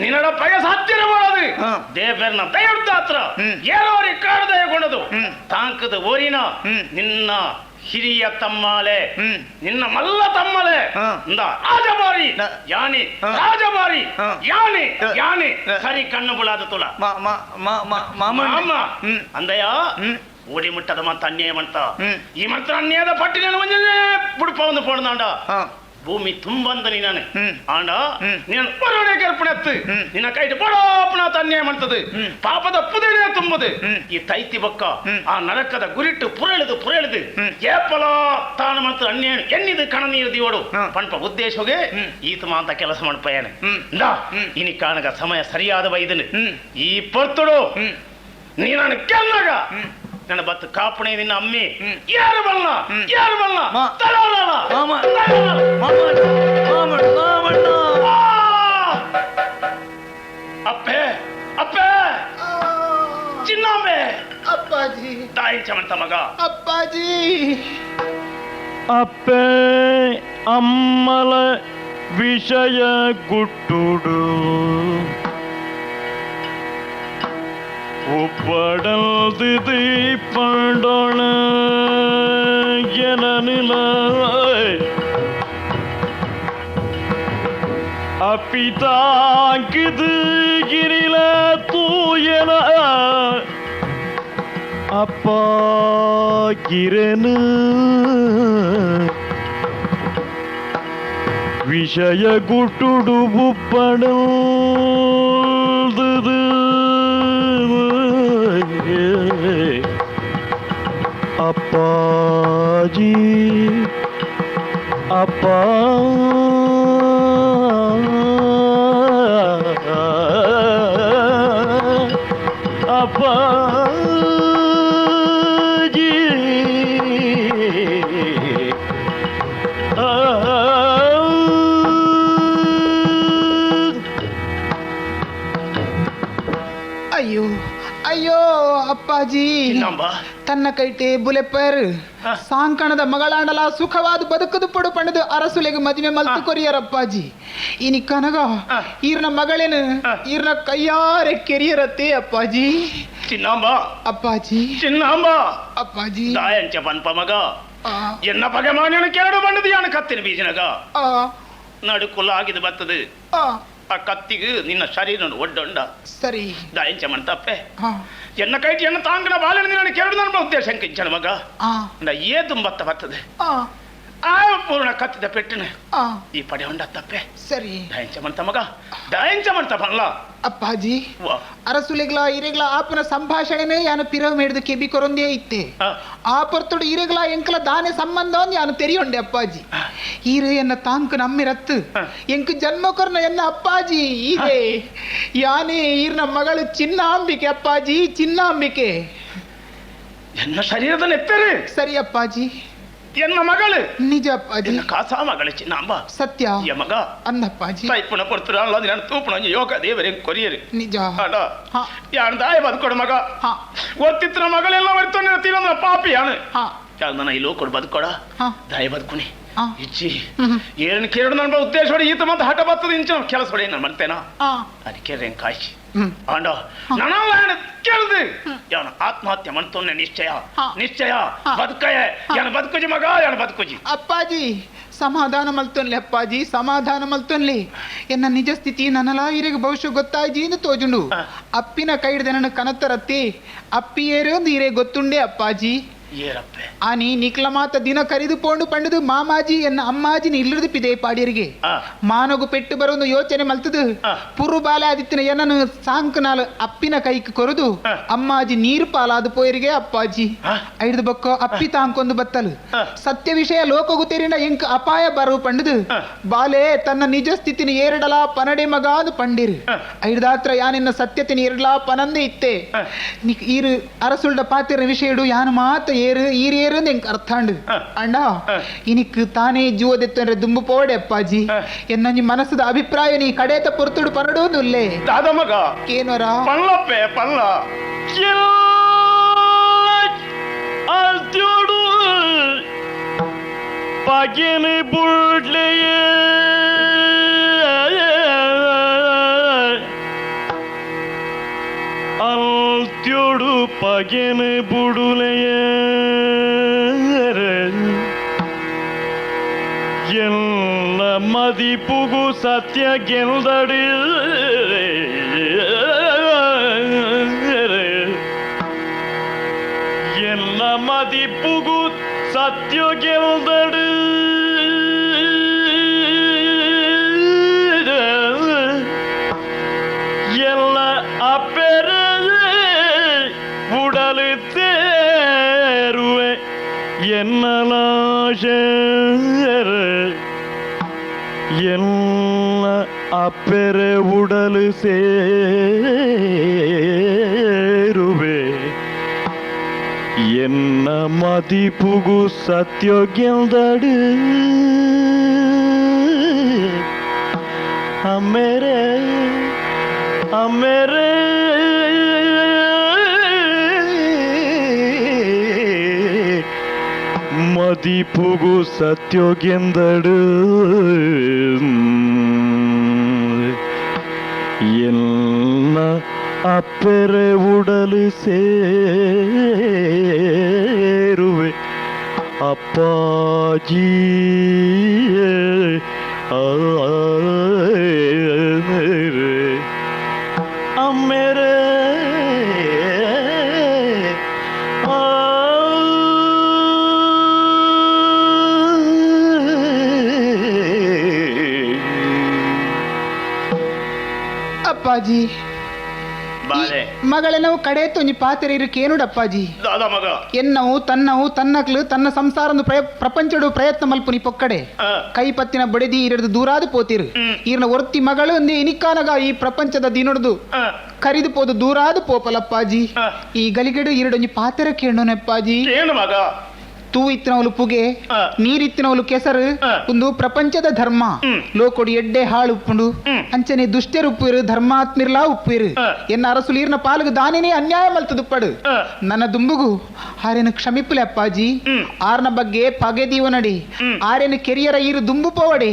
ನಿನ್ನಡ ಪಯ ಸಾಧ್ಯ ಮಾಡೋದು ದೇವರನ್ನ ದಯವಿಟ್ಟು ಹತ್ರ ಏರೋರಿ ಕಾಡದಯಗೊಂಡದು ತಾಂಕದ ಓರಿನ ನಿನ್ನ ಹಿರಿಯ ತಮ್ಮಲೆ ನಿನ್ನ ಮಲ್ಲ ತಮ್ಮಲೆ ರಾಜಬಾರಿ ಯಾನಿ ರಾಜಬಾರಿ ಯಾನಿ ಯಾನಿ ಸರಿ ಕಣ್ಣು ಬುಳಾದ ತುಳ ಮಾಮ ಅಂದಯ್ಯ ಓಡಿ ಮುಟ್ಟದ ಮಂತ ಅನ್ಯಾಯ ಮಂತ ಈ ಮಂತ್ರ ಅನ್ಯಾಯದ ಪಟ್ಟಿನ ಒಂದೇ ಬುಡುಪ ಒಂದು ಪೋಣದಾಂಡ ಭೂಮಿ ತುಂಬಂದ ನೀನಾನೆ ಆಂಡ ನೀನು ಬರೋಡೆ ಗರ್ಪಣತ್ತು ನಿನ್ನ ಕೈಟ್ ಬಡೋಪನ ಅನ್ಯಾಯ ಮಾಡ್ತದೆ ಪಾಪದ ಪುದೇನೆ ತುಂಬುದು ಈ ತೈತಿ ಬೊಕ್ಕ ಆ ನರಕದ ಗುರಿಟ್ಟು ಪುರಳಿದು ಏಪಲ ತಾನು ಮತ್ತು ಅನ್ಯಾಯ ಎನ್ನಿದು ಕಣ ನೀರು ದಿವಡು ಪಂಪ ಉದ್ದೇಶಗೆ ಈತಮ ಅಂತ ಕೆಲಸ ಮಾಡ್ಪಯ್ಯಾನೆ ಇನಿ ಕಾಣಗ ಸಮಯ ಸರಿಯಾದ ವೈದನು ಈ ಪೊರ್ತುಡು ನೀ ನಾನು ಕೆಲ್ಲಾಗ ನನ್ನ ಬತ್ತು ಕಾಪಣೆ ನಿನ್ನ ಅಮ್ಮಿ ಯಾರು ಬಲ್ಲ ಅಪ್ಪೆ ಅಪ್ಪೆ ಚಿನ್ನಂಬೆ ಅಪ್ಪಾಜಿ ತಾಯಿ ಚಮಂತ ಮಗ ಅಪ್ಪಾಜಿ ಅಪ್ಪೆ ಅಮ್ಮಲ ವಿಷಯ ಗುಟ್ಟುಡು ಒಪ್ಪಡಲ್ದು ಪಡೋಣ ಎನಿಲ ಅಪಿತಾಗಿದು ಗಿರಿಲ ತೂಯನ ಅಪ್ಪ ಗಿರನು ವಿಷಯ ಗುಟ್ಟುಡು ಉಪ್ಪಡಲ್ದು ಅಪ್ಪಾಜಿ ಅಪ್ಪ ಅಪ್ಪಾಜಿ ಅಯ್ಯೋ ಅಯ್ಯೋ ಅಪ್ಪಾಜಿ ಚಿನ್ನಂಬ ತನ್ನ ಕೈಟೆ ಬುಲೆಪ್ಪರ್ ಸಾಂಕಣದ ಮಗಳಾಂಡಲ ಸುಖವಾದ ಬದುಕದು ಪಡು ಪಣದು ಅರಸುಲೆಗೆ ಮದುವೆ ಮಲ್ತು ಕೊರಿಯರ್ ಅಪ್ಪಾಜಿ ಇನಿ ಕನಗ ಈರ್ನ ಮಗಳೇನು ಈರ್ನ ಕೈಯಾರೆ ಕೆರಿಯರತ್ತೆ ಅಪ್ಪಾಜಿ ಚಿನ್ನಂಬ ಅಪ್ಪಾಜಿ ಅಪ್ಪಾಜಿ ದಾಯಂಚ ಪನ್ಪ ಮಗ ಆ, ಎನ್ನ ಪಗಮಾನ್ಯನ ಕೆರಡು ಬಂಡದು ಯಾನ ಕತ್ತಿನ ಬೀಜನಗ ಆ, ನಡುಕುಲಾಗಿದು ಬರ್ತದೆ ಆ, ಆ ಕತ್ತಿಗೆ ನಿನ್ನ ಶರೀರ ಒಡ್ಡೊಂಡ ಸರಿ ದಾಯಂಚ ಮಂತಪ್ಪೆ ಹಾ ಎನ್ನ ಕೈಟಿ ಎನ್ನ ತಾಂಗನ ಬಾಲನ ನಿನ್ನ ಕೆರಡು ನನ್ನ ಉದ್ದೇಶ ಕಿಂಚನ ಮಗ ಆ ಏ ತುಂಬತ್ತ ಬರ್ತದೆ ಆ ಆ ಪೂರ್ಣ ಕತ್ತಿದ ಪೆಟ್ಟಿನ ಆ ಈ ಪಡೆ ಹೊಂಡ ತಪ್ಪೆ ಸರಿ ದಾಯಂಚ ಮಂತ ಮಗ ದಾಯಂಚ ಮಂತ ಬಲ್ಲ ಅಪ್ಪಾಜಿ ವಾ ಅರಸುಲೆಗ್ಲ ಇರೆಗ್ಲ ಆಪನ ಸಂಭಾಷಣೆನೇ ಯಾನು ಪಿರವ್ ಮೇಡ್ದು ಕೆಬಿ ಕೊರೊಂದೇ ಇತ್ತೆ ಆ ಪೊರ್ತುಡು ಇರೆಗ್ಲ ಎಂಕಲ ದಾನೆ ಸಂಬಂಧ ಯಾನು ತೆರಿಯೊಂಡೆ ಅಪ್ಪಾಜಿ ಈರೆ ಎನ್ನ ತಾಂಕ್ ನಮ್ಮಿರತ್ತು ಎಂಕ್ ಜನ್ಮಕೊರ್ನ ಎನ್ನ ಅಪ್ಪಾಜಿ ಇದೆ ಯಾನೇ ಈರ್ನ ಮಗಳು ಚಿನ್ನಾಂಬಿಕೆ ಅಪ್ಪಾಜಿ ಚಿನ್ನಾಂಬಿಕೆ ಎನ್ನ ಶರೀರದ ನೆತ್ತರೆ ಸರಿ ಅಪ್ಪಾಜಿ ಎನ್ನ ಮಗಳು ನಿಜ ಅಪ್ಪಾಜಿ ಎನ್ನ ಕಾಸಾ ಮಗಳು ಚಿನ್ನಂಬ ಸತ್ಯ ಯ ಮಗ ಅನ್ನಪ್ಪಾಜಿ ತೈಪುಣ ಕೊಡ್ತೀರ ಅಲ್ಲ ನಾನು ತೂಪುಣ ಯೋಗ ದೇವರೇ ಕೊರಿಯರಿ ನಿಜ ಅಡ ಹಾ ಯಾನ್ ದಾಯ ಬದುಕೊಡು ಮಗ ಹಾ ಒತ್ತಿತ್ರ ಮಗಳೆಲ್ಲ ಬರ್ತೋನೆ ತೀರಂದ್ರ ಪಾಪಿ ಯಾನು ಹಾ ಯಾರು ನನ್ನ ಈ ಲೋಕೊಡು ಬದುಕೊಡ ಹಾ ದಾಯ ಬದುಕುನಿ ಹಾ ಇಚ್ಚಿ ಏನ್ ಕೇಳು ನನ್ನ ಉದ್ದೇಶ ಹೊಡಿ ಈತ ಮತ್ತೆ ಹಠ ಬರ್ತದ ಇಂಚ ಕೆಲಸ ಹೊಡಿ ನಾನು ಮಾಡ್ತೇನಾ ಹಾ ಅದಕ್ಕೆ ರೇನ್ ಕಾಯ್ಸಿ ಹ್ಮ್ ಆಂಡ ನನ್ನ ಕೇಳ್ದು ಯಾವನ ಆತ್ಮಹತ್ಯೆ ಮಾಡ್ತೋನೆ ನಿಶ್ಚಯ ಬದುಕಯ ಯಾನ ಬದುಕುಜಿ ಮಗ ಯಾನ ಬದುಕುಜಿ ಅಪ್ಪಾಜಿ ಸಮಾಧಾನ ಮಲ್ತೊನ್ಲಿ ಅಪ್ಪಾಜಿ ಸಮಾಧಾನ ಮಲ್ತೊನ್ಲಿ ಎನ್ನ ನಿಜ ಸ್ಥಿತಿ ನನ್ನಲ ಇರೆಗೆ ಬಹುಶಃ ಗೊತ್ತಾಯ್ಜಿ ಎಂದು ತೋಜುಂಡು ಅಪ್ಪಿನ ಕೈಡ್ದೆ ನನ್ನ ಕನತ್ತರತ್ತಿ ಅಪ್ಪಿ ಏರೊಂದು ಇರೆ ಗೊತ್ತುಂಡೆ ಅಪ್ಪಾಜಿ ಏರಪ್ಪೆ ಆನಿ ನಿಕ್ಲ ಮಾತ ದಿನ ಕರಿದು ಪೋಂಡು ಪಂಡದು ಮಾಮಾಜಿ ಎನ್ನ ಅಮ್ಮಾಜಿನ ಇಲ್ಲದ ಪಿದೆ ಪಾಡಿಯರಿಗೆ ಮಾನಗು ಪೆಟ್ಟು ಬರೋದು ಯೋಚನೆ ಮಲ್ತದು ಪುರು ಬಾಲೆ ಆದಿತ್ತಿನ ಎನ್ನನು ಸಾಂಕನಾಲ್ ಅಪ್ಪಿನ ಕೈಕ್ ಕೊರದು ಅಮ್ಮಾಜಿ ನೀರು ಪಾಲಾದ ಪೋಯರಿಗೆ ಅಪ್ಪಾಜಿ ಐದು ಬೊಕ್ಕ ಅಪ್ಪಿ ತಾಂಕೊಂದು ಬತ್ತಲು ಸತ್ಯ ವಿಷಯ ಲೋಕ ಗೊತ್ತೇರಿನ ಎಂಕ್ ಅಪಾಯ ಬರು ಪಂಡದು ಬಾಲೆ ತನ್ನ ನಿಜ ಸ್ಥಿತಿನ ಏರಡಲ ಪನಡೆ ಮಗಾದು ಪಂಡಿರು ಐದಾತ್ರ ಯಾನಿನ್ನ ಸತ್ಯತಿನ ಏರಡಲ ಪನಂದೆ ಇತ್ತೆ ಈರು ಅರಸುಳ್ಳ ಪಾತಿರ ವಿಷಯಡು ಯಾನು ಮಾತ ಏರು ಈರೇರು ಎಂಕ್ ಅರ್ಥಾಂಡು ಅಣ್ಣ ಇನಿಕ್ ತಾನೇ ಜೀವದೆತ್ತಂದ್ರೆ ದುಂಬು ಪೋಡೆ ಅಪ್ಪಾಜಿ ಎನ್ನ ಮನಸ್ಸದ ಅಭಿಪ್ರಾಯ ನೀ ಕಡೇತ ಪೊರ್ತುಡು ಪರಡೋದುಲ್ಲೇ ದಾದ ಮಗ ಏನೋರ ಪಲ್ಲಪ್ಪೆ ಪಲ್ಲ ಅಲ್ತ್ಯೋಡು ಪಗೆನೆ ಬುಡ್ಲೆಯ ಅಲ್ತ್ಯೋಡು ಪಗೆನೆ ಬುಡುಲೆಯ ಎಲ್ಲ ಮದಿಪುಗು ಸತ್ಯ ಗೆಲ್ದಡಿ ಎಲ್ಲ ಮದಿಪುಗು ಸತ್ಯ ಗೆಲ್ದಡಿ ಎನ್ನಲಾಶ ಎಲ್ಲ ಅಪ್ಪೆರೆ ಉಡಲು ಸೇರುವೆ ಎನ್ನ ಮದಿಪುಗು ಸತ್ಯೋಗ್ಯದಡು ಅಮ್ಮೆರೆ ಅಮ್ಮೆರೆ ಮದಿಪುಗು ಸತ್ಯೋಗ್ಯದಡು ಎಲ್ಲ ಅಪ್ಪೆರೆ ಉಡಲು ಸೇರುವೆ ಅಪ್ಪಾಜಿ ಅಮ್ಮೆರೆ ಅಪ್ಪಾಜಿ ಬಾಲೆ ಮಗಳೆನವು ಕಡೆ ತೊಂಜಿ ಪಾತೆರೆ ಇರಕೇನುಡು ಅಪ್ಪಾಜಿ ದಾದ ಮಗ ಎನ್ನವು ತನ್ನಕ್ಲು ತನ್ನ ಸಂಸಾರಂದು ಪ್ರಪಂಚಡು ಪ್ರಯತ್ನ ಮಲ್ಪುನಿ ಪೊಕ್ಕಡೆ ಕೈ ಪತ್ತಿನ ಬಡಿದಿ ಇರದು ದೂರಾದು ಪೋತಿರು ಈರ್ನ ಒರ್ತಿ ಮಗಳು ಒಂದೇ ಇನಿಕಾನಗ ಈ ಪ್ರಪಂಚದ ದಿನೊಡ್ದು ಕರಿದು ಪೋದು ದೂರಾದು ಪೋಪಲಪ್ಪಾಜಿ ಈ ಗಲಿಗೆಡು ಇರಡೊಂಜಿ ಪಾತೆರೆ ಕೇಳೋನಪ್ಪಾಜಿ ಏನು ಮಗ ತೂ ಇತ್ತಿನವಲು ಪುಗೆ ನೀರಿತ್ತಿನವಲು ಕೆಸರು ಒಂದು ಪ್ರಪಂಚದ ಧರ್ಮ ಲೋಕೊಡಿ ಎಡ್ಡೆ ಹಾಳು ಉಪ್ಪುಂಡು ಅಂಚನೆ ದುಷ್ಟರು ಉಪ್ಪಿರು ಧರ್ಮಾತ್ಮಿರ್ಲಾ ಉಪ್ಪಿರು ಎನ್ನ ಅರಸು ನೀರ್ನ ಪಾಲುಗು ದಾನೇನೆ ಅನ್ಯಾಯ ಮಲ್ತದುಪ್ಪಡು ನನ್ನ ದುಂಬುಗು ಆರೇನು ಕ್ಷಮಿಪ್ಪಲೆ ಅಪ್ಪಾಜಿ ಆರ್ನ ಬಗ್ಗೆ ಪಗೆದೀವ ನಡಿ ಆರೇನು ಕೆರಿಯರ ಈರು ದುಂಬು ಪೋವಡಿ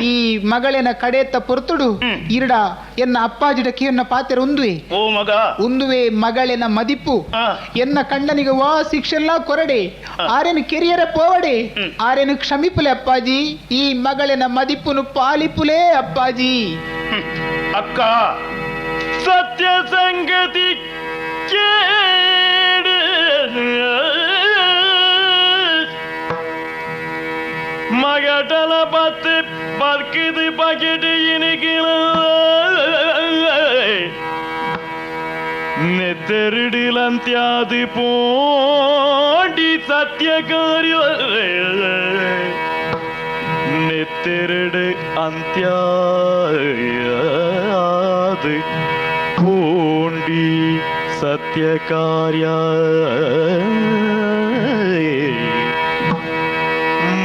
ಈ ಮಗಳೇನ ಕಡೆತ್ತ ಪೊರ್ತುಡು ಇರಡ ಎನ್ನ ಅಪ್ಪಾಜಿಡ ಕಿಯನ್ನ ಪಾತೆರ ಉಂದುವೆ ಓ ಮಗ ಉಂದುವೆ ಮಗಳೇನ ಮದಿಪ್ಪು ಎನ್ನ ಕಂಡನಿಗೆ ವಾ ಶಿಕ್ಷೆಲ್ಲ ಕೊರಡೆ ಆರೇನು ಕೆರಿಯರ ಪೋವಡೆ ಆರೇನು ಕ್ಷಮಿಪುಲೆ ಅಪ್ಪಾಜಿ ಈ ಮಗಳೇನ ಮದಿಪ್ಪುನು ಪಾಲಿಪುಲೇ ಅಪ್ಪಾಜಿ ಅಕ್ಕ ಸತ್ಯ ಸಂಗತಿ ಕೇಡು ಮಗಟಲ பத்து பற்குது பகிட்டு இனிக்கிற ನೆತ್ತೆರಡಿಲಂತ್ಯಾದಿ ಪೋಂಡಿ ಸತ್ಯ ಕಾರ್ಯ ನೆತ್ತೆರಡು ಅಂತ್ಯಾದ ಪೋಂಡಿ ಸತ್ಯ ಕಾರ್ಯ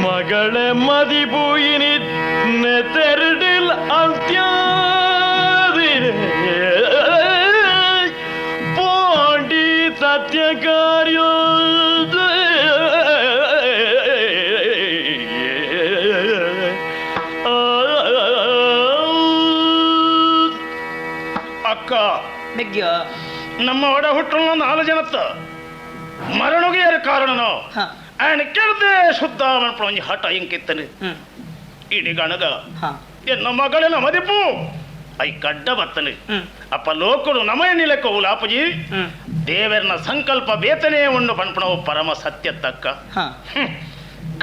ಮಗಳೇ ಮದಿಬೂಯಿನಿ ನೆತ್ತೆರಡಿಲ್ ಅಂತ್ಯ ಸತ್ಯ ಕಾರ್ಯ ಅಕ್ಕ ನಮ್ಮ ಒಡ ಹುಟ್ಟಲು 4 ಜನತ್ತ ಮರಣಗೆ ಕಾರಣನೋ ఆయన ಕೆಳದೆ ಶುದ್ಧ ಮನ್ಪೊಂಜಿ ಹಠ ಇಂಕಿತ್ತನೆ ಇಡಿ ಗಣಗ ಎನ್ನ ಮಗಳೇನ ಮದಿಪು ಐ ಗಡ್ಡ ಬರ್ತನೆ ಅಪ್ಪ ಲೋಕರು ನಮಯನಿ ಲೆಕ್ಕ ಉಲಾಪಜಿ ದೇವರನ ಸಂಕಲ್ಪ ಬೇತನೆ ಉಂಡು ಪನ್ಪಣವು ಪರಮ ಸತ್ಯ ತಕ್ಕ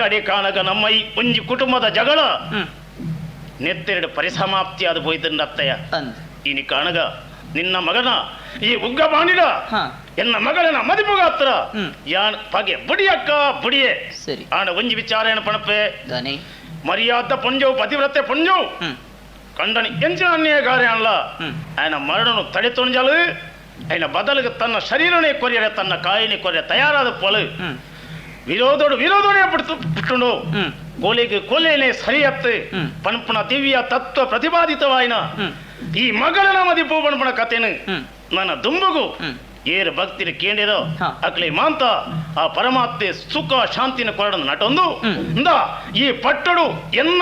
ಕಡೆ ಕಾಣಗ ನಮ್ಮ ಈ ಒಂಜಿ ಕುಟುಂಬದ ಜಗಳ ನೆತ್ತೆರಡು ಪರಿಸಮಾಪ್ತಿ ಆದ ಹೋಯ್ತಂದತ್ತಯ್ಯ ಇನಿ ಕಾಣಗ ನಿನ್ನ ಮಗನ ಈ ಉಗ್ಗ ಬಾಣಿಡ ಎನ್ನ ಮಗಳನ ಮದಿಪುಗ ಹತ್ರ ಯಾನ್ ಪಗೆ ಬುಡಿಯಕ್ಕ ಬುಡಿಯೇ ಸರಿ ಆಣ ಒಂಜಿ ವಿಚಾರ ಏನು ಪಣಪೆ ಮರ್ಯಾದ ಪುಂಜವು ಪತಿವ್ರತೆ ಪುಂಜವು ಕಂಡನಿ ಎಂಚಿನ ಅನ್ಯಾಯಗಾರ ಅಲ್ಲ ఆయన ಮರಣನು ತಡೆತೊಂಜಲು ఆయన ಬದಲಿಗೆ ತನ್ನ ಶರೀರನೇ ಕೊರಿಯರೆ ತನ್ನ ಕಾಯಿನಿ ಕೊರಿಯ ತಯಾರಾದ ಪೊಲು ವಿರೋಧೋಡೆ ಪುಟ್ಟುಂಡು ಕೋಲಿಗೆ ಕೊಲೆನೆ ಸರಿಯತ್ತು ಪಣಪಣ ದಿವ್ಯ ತತ್ವ ಪ್ರತಿಪಾದಿತವಾಯಿನ ಈ ಮಗಳನ ಮದಿಪು ಪಣಪಣ ಕಥೆನು ನನ್ನ ದುಂಬುಗು ಏರು ಭಕ್ತಿನ ಕೇಂದಿರೋ ಅಕ್ಲಿ ಮಾಂತ ಆ ಪರಮಾತ್ಮೆ ಸುಖ ಶಾಂತಿನ ಕೊರಡ ನಟೊಂದು ಈ ಪಟ್ಟಡು ಎನ್ನ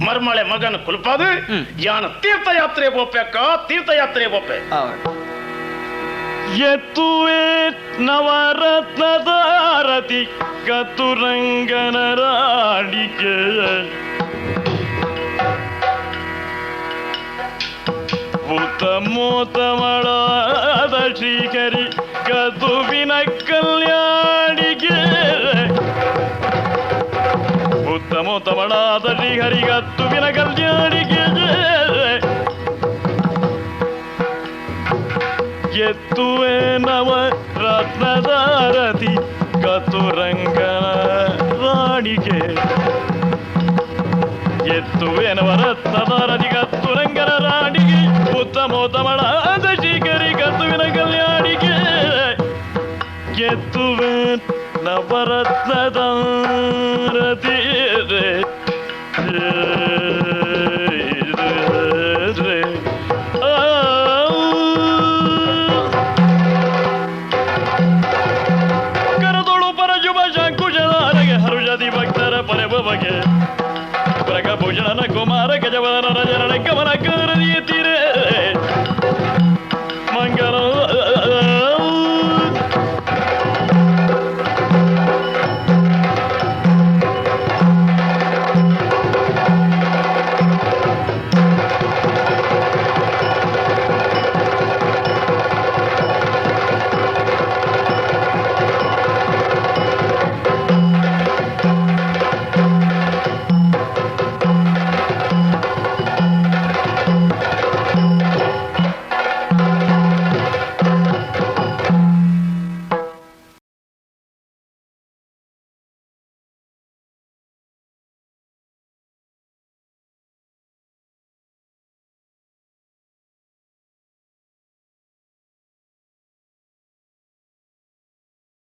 ಮರ್ಮಳೆ ಮಗನ ಕುಲ್ಪಾದು ಯಾನ ತೀರ್ಥಯಾತ್ರೆ ಬೋಪೆಕ್ಕ ತೀರ್ಥಯಾತ್ರೆ ಬೋಪೆ ಎತ್ತುವೆ ನವರತ್ನದಾರತಿ ಕತುರಂಗನ ರಾಡಿಕೆ ಉತ್ತಮೋತ್ತಮಳಾದ ಶ್ರೀಹರಿ ಕದುವಿನ ಕಲ್ಯಾಣಿಗೆ ಉತ್ತಮೋತ್ತಮಳಾದ ಶ್ರೀಹರಿ ಕದುವಿನ ಕಲ್ಯಾಣಿಗೆ ಎತ್ತುವೆ ನವ ರತ್ನದಾರತಿ ತುರಂಗನ ರಾಣಿಗೆ ಎತ್ತುವೆನವರತ್ನದ ರದಿಗ ತುರಂಗನ ರಾಣಿಗೆ ಉತ್ತಮೋತ್ತಮಳಾದ ಶ್ರೀಕರಿ ಕತ್ತುವಿನ ಕಲ್ಯಾಣಿಗೆ ಎತ್ತುವೆ ನವರತ್ನದ